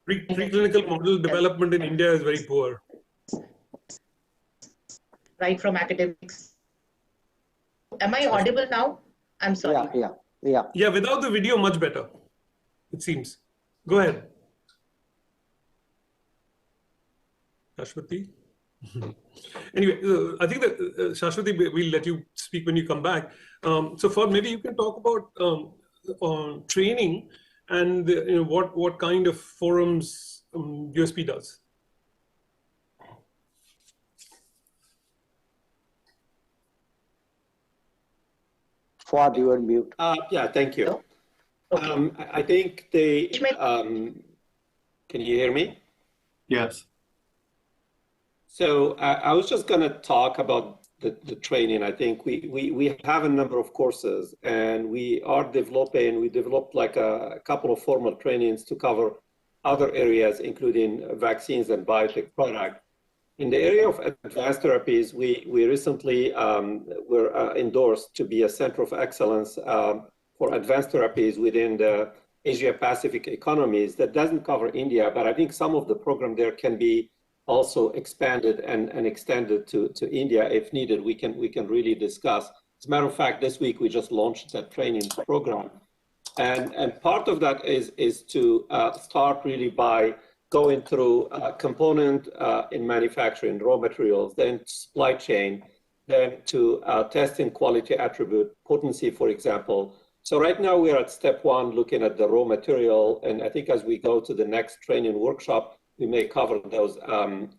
Speaker 11: preclinical model development in India is very poor.
Speaker 15: Right from academics. Am I audible now? I'm sorry.
Speaker 6: Yeah.
Speaker 11: Without the video, much better, it seems. Go ahead. Shashwati. Anyway, I think that Shashwati, we'll let you speak when you come back. So Ford, maybe you can talk about training and what kind of forums USP does.
Speaker 6: Ford, you are mute.
Speaker 10: Yeah, thank you. I think can you hear me?
Speaker 8: Yes.
Speaker 10: So I was just going to talk about the training. I think we have a number of courses, and we developed like a couple of formal trainings to cover other areas, including vaccines and biotech product. In the area of advanced therapies, we recently were endorsed to be a center of excellence for advanced therapies within the Asia-Pacific economies. That doesn't cover India, but I think some of the program there can be also expanded and extended to India if needed. We can really discuss. As a matter of fact, this week we just launched that training program, and part of that is to start really by going through component in manufacturing, raw materials, then supply chain, then to testing quality attribute, potency, for example. So right now we are at step one, looking at the raw material, and I think as we go to the next training workshop, we may cover those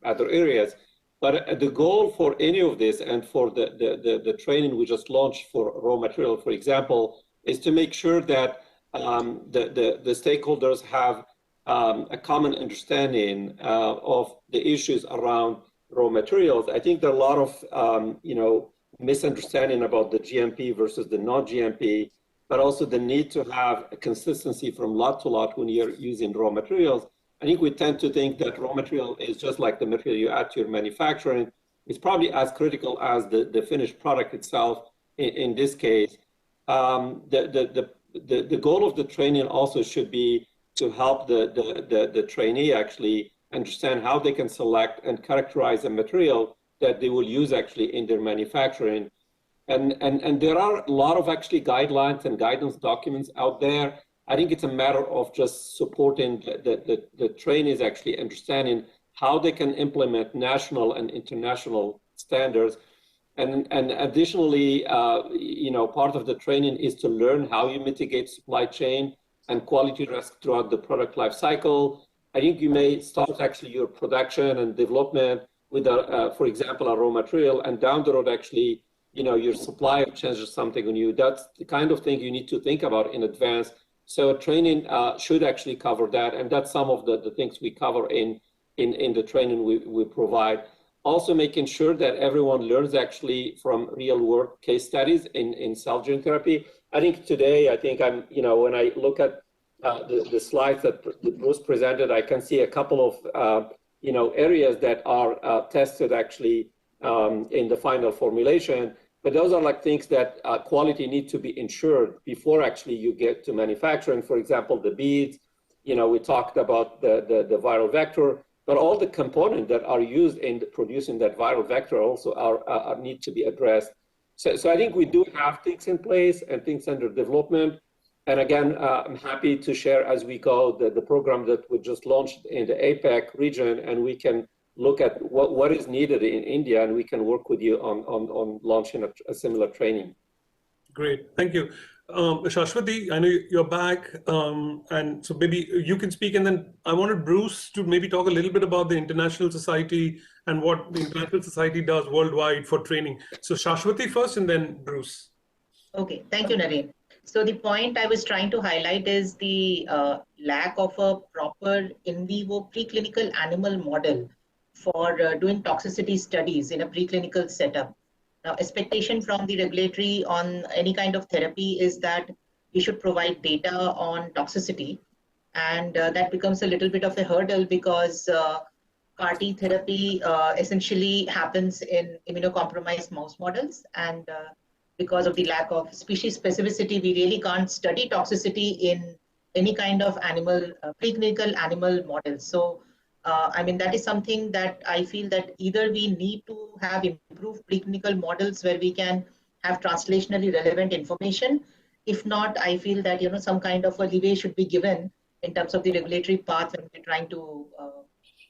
Speaker 10: other areas. But the goal for any of this, and for the training we just launched for raw material, for example, is to make sure that the stakeholders have a common understanding of the issues around raw materials. I think there are a lot of misunderstanding about the GMP versus the non-GMP, but also the need to have a consistency from lot to lot when you're using raw materials. I think we tend to think that raw material is just like the material you add to your manufacturing. It's probably as critical as the finished product itself in this case. The goal of the training also should be to help the trainee actually understand how they can select and characterize a material that they will use actually in their manufacturing. And there are a lot of actually guidelines and guidance documents out there. I think it's a matter of just supporting the trainees actually understanding how they can implement national and international standards. And additionally, part of the training is to learn how you mitigate supply chain and quality risk throughout the product life cycle. I think you may start actually your production and development with, for example, a raw material, and down the road actually, your supplier changes something on you. That's the kind of thing you need to think about in advance. So training should actually cover that, and that's some of the things we cover in the training we provide. Also making sure that everyone learns actually from real world case studies in cell gene therapy. I think today, when I look at the slides that Bruce presented, I can see a couple of areas that are tested actually in the final formulation. But those are like things that quality need to be ensured before actually you get to manufacturing. For example, the beads, we talked about the viral vector, but all the components that are used in producing that viral vector also are need to be addressed. So I think we do have things in place and things under development. And again, I'm happy to share as we go the program that we just launched in the APAC region, and we can look at what is needed in India, and we can work with you on launching a similar training.
Speaker 11: Great, thank you. Shashwati, I know you're back, and so maybe you can speak, and then I wanted Bruce to maybe talk a little bit about the International Society and what the International Society does worldwide for training. So Shashwati first, and then Bruce.
Speaker 15: Okay, thank you, Naren. So the point I was trying to highlight is the lack of a proper in vivo preclinical animal model for doing toxicity studies in a preclinical setup. Now, expectation from the regulatory on any kind of therapy is that we should provide data on toxicity, and that becomes a little bit of a hurdle because CAR-T therapy essentially happens in immunocompromised mouse models, and because of the lack of species specificity, we really can't study toxicity in any kind of animal, preclinical animal models. So, that is something that I feel that either we need to have improved preclinical models where we can have translationally relevant information. If not, I feel that, some kind of a leeway should be given in terms of the regulatory path when we're trying to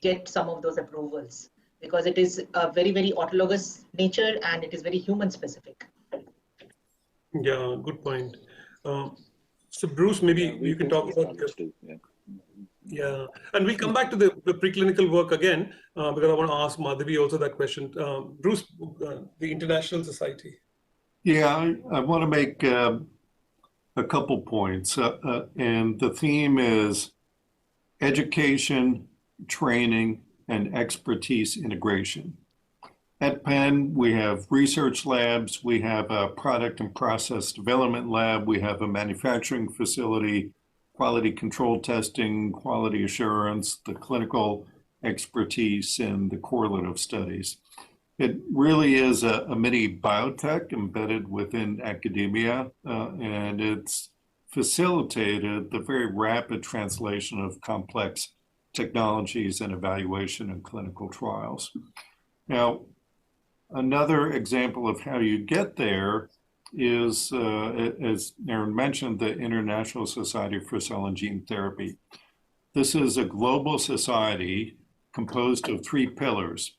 Speaker 15: get some of those approvals, because it is a very, very autologous nature and it is very human specific.
Speaker 11: Yeah, good point. So Bruce, maybe you can talk about this too. Yeah, and we'll come back to the preclinical work again, because I want to ask Madhavi also that question. Bruce, the International Society.
Speaker 8: Yeah, I want to make a couple points, and the theme is education, training, and expertise integration. At Penn, we have research labs, we have a product and process development lab, we have a manufacturing facility, quality control testing, quality assurance, the clinical expertise, and the correlative studies. It really is a mini biotech embedded within academia, and it's facilitated the very rapid translation of complex technologies and evaluation in clinical trials. Now, another example of how you get there is, as Naren mentioned, the International Society for Cell and Gene Therapy. This is a global society composed of three pillars: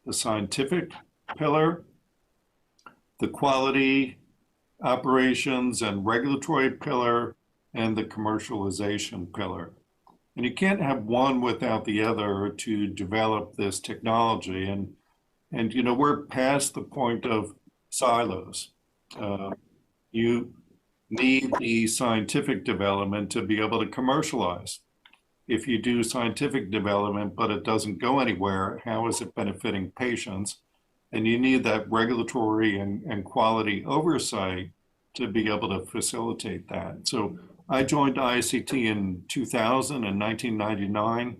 Speaker 8: the scientific pillar, the quality, operations, and regulatory pillar, and the commercialization pillar. And you can't have one without the other to develop this technology. And we're past the point of silos. You need the scientific development to be able to commercialize. If you do scientific development, but it doesn't go anywhere, how is it benefiting patients? And you need that regulatory and quality oversight to be able to facilitate that. So I joined ISCT in 2000 and 1999.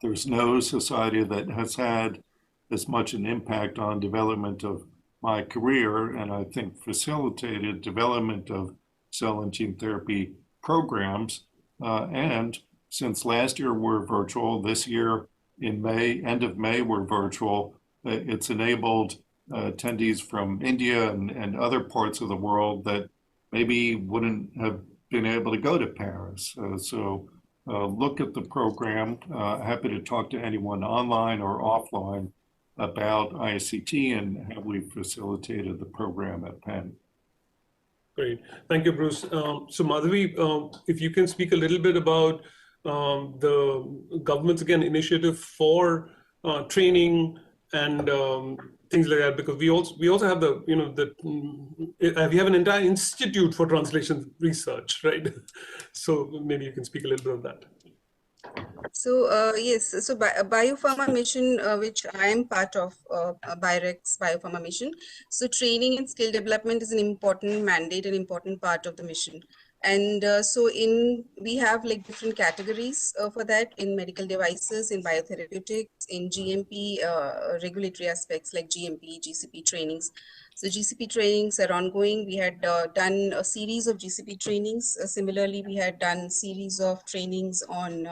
Speaker 8: There's no society that has had as much an impact on development of my career, and I think facilitated development of cell and gene therapy programs. And since last year we're virtual, this year in May, end of May, we're virtual. It's enabled attendees from India and other parts of the world that maybe wouldn't have been able to go to Paris. So look at the program. Happy to talk to anyone online or offline about ISCT and how we facilitated the program at Penn.
Speaker 11: Great, thank you, Bruce. So Madhavi, if you can speak a little bit about the government's initiative for training and things like that, because we also have we have an entire institute for translation research, right? So maybe you can speak a little bit of that.
Speaker 16: So yes, so Biopharma Mission, which I am part of, BIREX Biopharma Mission. So training and skill development is an important mandate, an important part of the mission. And we have like different categories for that in medical devices, in biotherapeutics, in GMP regulatory aspects like GMP, GCP trainings. So GCP trainings are ongoing. We had done a series of GCP trainings. Similarly, we had done series of trainings on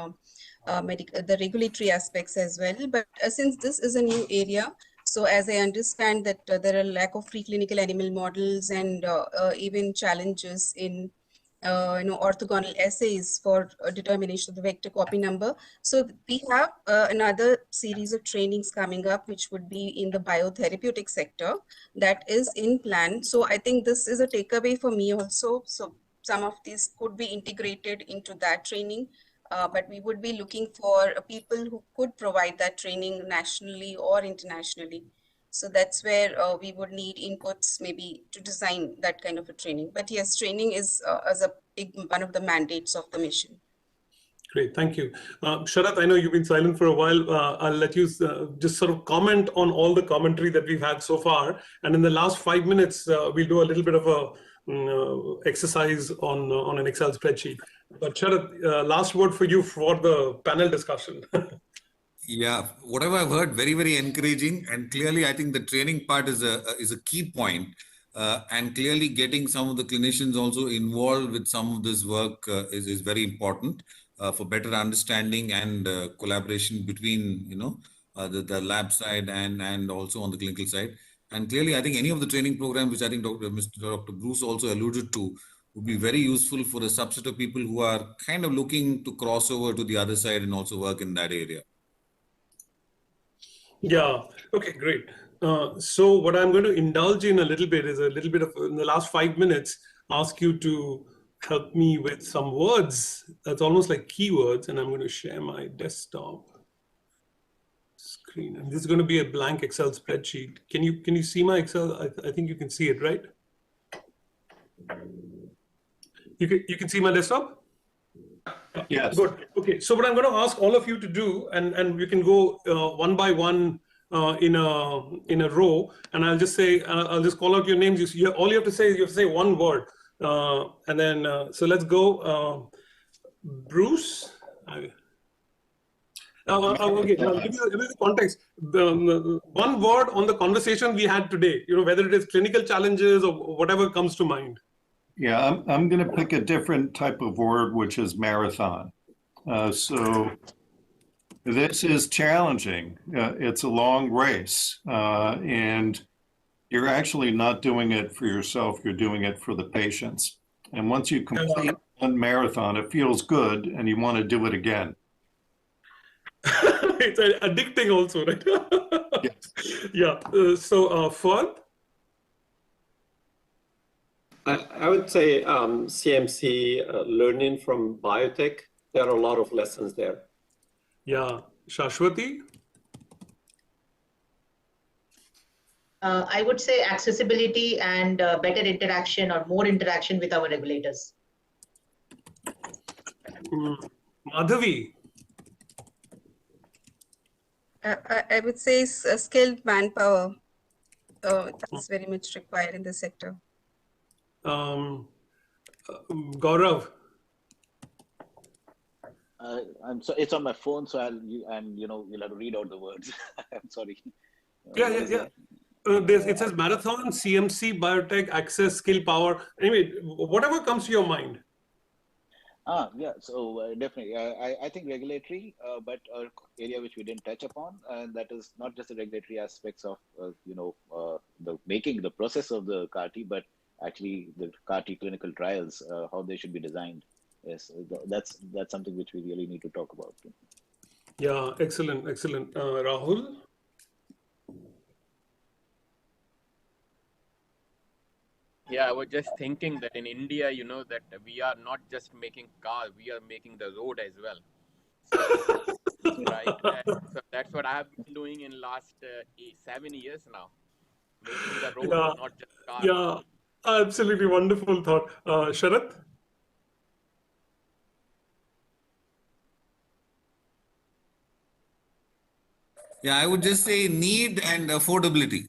Speaker 16: the regulatory aspects as well. But since this is a new area, so as I understand that there are lack of preclinical animal models and even challenges in orthogonal assays for determination of the vector copy number. So we have another series of trainings coming up, which would be in the biotherapeutic sector that is in plan. So I think this is a takeaway for me also. So some of these could be integrated into that training, but we would be looking for people who could provide that training nationally or internationally. So that's where we would need inputs maybe to design that kind of a training. But yes, training is as a big one of the mandates of the mission.
Speaker 11: Great, thank you. Sharath, I know you've been silent for a while. I'll let you just sort of comment on all the commentary that we've had so far. And in the last 5 minutes, we'll do a little bit of a exercise on an Excel spreadsheet. But Sharath, last word for you for the panel discussion.
Speaker 14: Yeah, whatever I've heard, very, very encouraging. And clearly, I think the training part is a key point. And clearly getting some of the clinicians also involved with some of this work is very important for better understanding and collaboration between, the lab side and also on the clinical side. And clearly, I think any of the training programs, which I think Dr. Bruce also alluded to, would be very useful for a subset of people who are kind of looking to cross over to the other side and also work in that area.
Speaker 11: Yeah, okay, great. So what I'm going to indulge in a little bit is a little bit of, in the last 5 minutes, ask you to help me with some words. That's almost like keywords, and I'm going to share my desktop screen. And this is going to be a blank Excel spreadsheet. Can you see my Excel? I think you can see it, right? You can see my desktop?
Speaker 8: Yes.
Speaker 11: Good. Okay. So what I'm going to ask all of you to do, and we can go one by one in a row, and I'll just say, I'll just call out your names. All you have to say is you have to say one word, and then so let's go. Bruce. Okay. Now, give you the context. The one word on the conversation we had today. Whether it is clinical challenges or whatever comes to mind.
Speaker 8: Yeah, I'm going to pick a different type of word, which is marathon. So this is challenging. It's a long race, and you're actually not doing it for yourself. You're doing it for the patients. And once you complete one marathon, it feels good, and you want to do it again.
Speaker 11: It's addicting also, right? Yes. Yeah. So, Fuad?
Speaker 10: I would say CMC, learning from biotech, there are a lot of lessons there.
Speaker 11: Yeah. Shashwati?
Speaker 15: I would say accessibility and better interaction or more interaction with our regulators.
Speaker 11: Madhavi?
Speaker 16: I would say skilled manpower. That's very much required in the sector.
Speaker 11: Gaurav?
Speaker 12: It's on my phone, so you'll have to read out the words. I'm sorry.
Speaker 11: Yeah. It says marathon, CMC, biotech, access, skill, power. Anyway, whatever comes to your mind.
Speaker 12: Yeah, so definitely. I think regulatory, but an area which we didn't touch upon, and that is not just the regulatory aspects of, the process of the CAR-T, but actually the CAR-T clinical trials, how they should be designed. Yes, that's something which we really need to talk about.
Speaker 11: Yeah, excellent. Rahul?
Speaker 13: Yeah, I was just thinking that in India, that we are not just making cars, we are making the road as well. So, right. So that's what I have been doing in last 7 years now. Making the road, not just cars.
Speaker 11: Yeah, absolutely wonderful thought. Sharath?
Speaker 14: Yeah, I would just say need and affordability.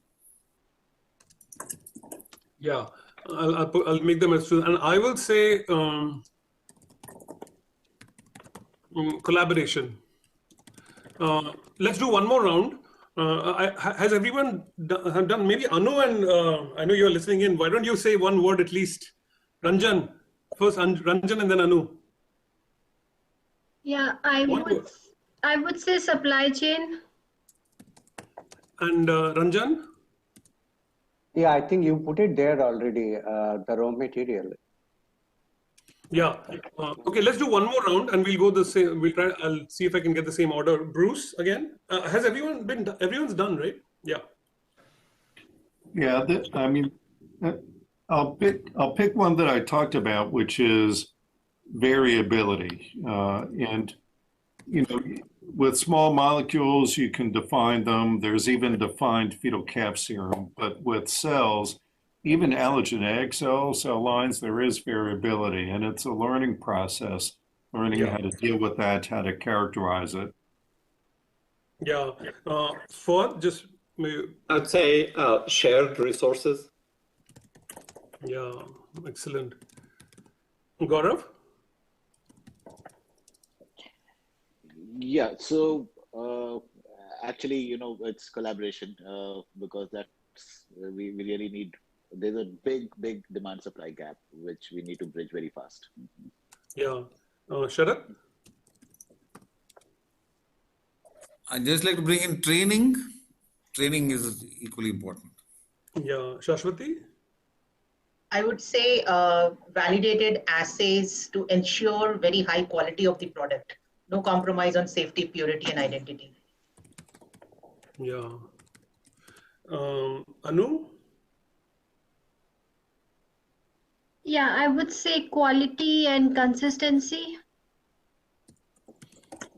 Speaker 11: Yeah. I'll make them as two, and I will say collaboration. Let's do one more round. Has everyone done? Maybe Anu, and I know you're listening in. Why don't you say one word at least? Ranjan, first Ranjan and then Anu.
Speaker 9: Yeah, I would say supply chain.
Speaker 11: And Ranjan?
Speaker 6: Yeah, I think you put it there already, the raw material.
Speaker 11: Yeah. Okay, let's do one more round and we'll go the same. We'll try. I'll see if I can get the same order. Bruce, again. Has everyone been? Everyone's done, right? Yeah.
Speaker 8: Yeah. I mean, I'll pick one that I talked about, which is variability. And you know, with small molecules, you can define them. There's even defined fetal calf serum, but with cells, even allogeneic cell lines, there is variability, and it's a learning process, learning how to deal with that, how to characterize it.
Speaker 11: Yeah. For just maybe.
Speaker 10: I'd say shared resources.
Speaker 11: Yeah, excellent. Gaurav?
Speaker 12: Yeah, so actually, you know, it's collaboration because that's we really need. There's a big demand supply gap which we need to bridge very fast.
Speaker 11: Yeah, Sharad?
Speaker 14: I just like to bring in training. Training is equally important.
Speaker 11: Yeah, Shashwati?
Speaker 15: I would say validated assays to ensure very high quality of the product. No compromise on safety, purity, and identity.
Speaker 11: Yeah. Anu?
Speaker 9: Yeah, I would say quality and consistency.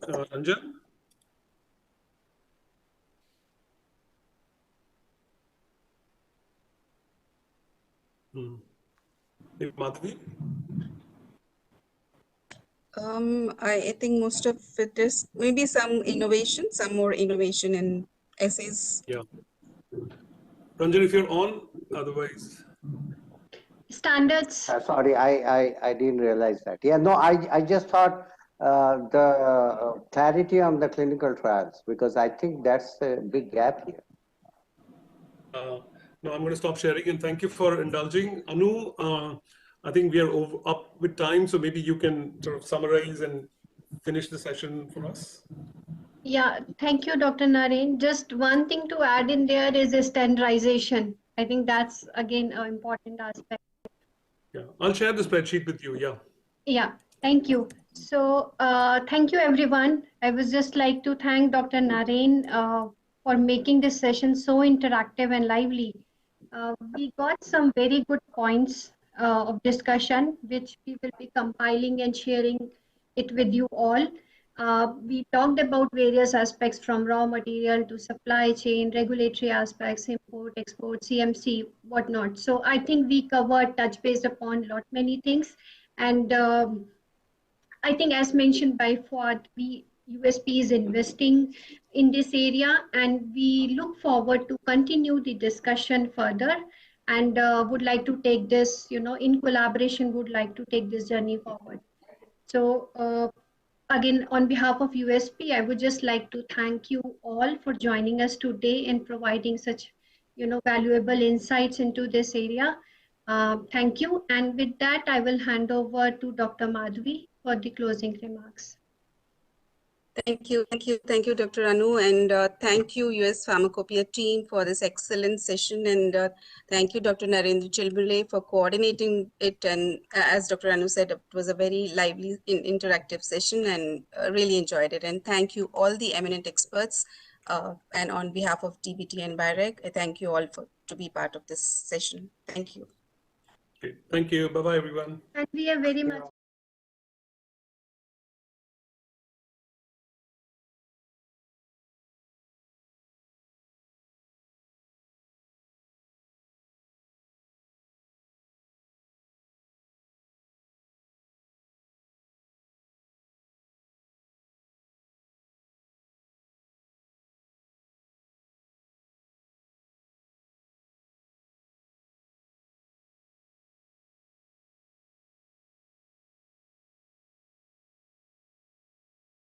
Speaker 11: Ranjan? Madhavi?
Speaker 16: I think most of it is maybe some innovation, some more innovation in essays.
Speaker 11: Yeah. Ranjan, if you're on, otherwise.
Speaker 9: Standards.
Speaker 6: Sorry, I didn't realize that. Yeah, no, I just thought the clarity on the clinical trials, because I think that's a big gap here.
Speaker 11: No, I'm going to stop sharing, and thank you for indulging. Anu, I think we are up with time, so maybe you can sort of summarize and finish the session for us.
Speaker 9: Yeah, thank you, Dr. Naren. Just one thing to add in there is standardization. I think that's, again, an important aspect.
Speaker 11: Yeah, I'll share the spreadsheet with you. Yeah.
Speaker 9: Yeah, thank you. So thank you, everyone. I would just like to thank Dr. Naren for making this session so interactive and lively. We got some very good points of discussion, which we will be compiling and sharing it with you all. We talked about various aspects from raw material to supply chain, regulatory aspects, import, export, CMC, whatnot. So I think we covered, touch based upon many things. And I think as mentioned by Fuad, USP is investing in this area, and we look forward to continue the discussion further, and would like to take this, in collaboration, would like to take this journey forward. So again, on behalf of USP, I would just like to thank you all for joining us today and providing such, valuable insights into this area. Thank you. And with that, I will hand over to Dr. Madhavi for the closing remarks.
Speaker 16: Thank you, Dr. Anu, and thank you, US Pharmacopoeia team, for this excellent session, and thank you, Dr. Narendra Chilbule, for coordinating it. And as Dr. Anu said, it was a very lively, interactive session, and really enjoyed it. And thank you, all the eminent experts, and on behalf of DBT and BIREC, I thank you all to be part of this session. Thank you.
Speaker 11: Okay. Thank you. Bye-bye, everyone.
Speaker 9: And we are very much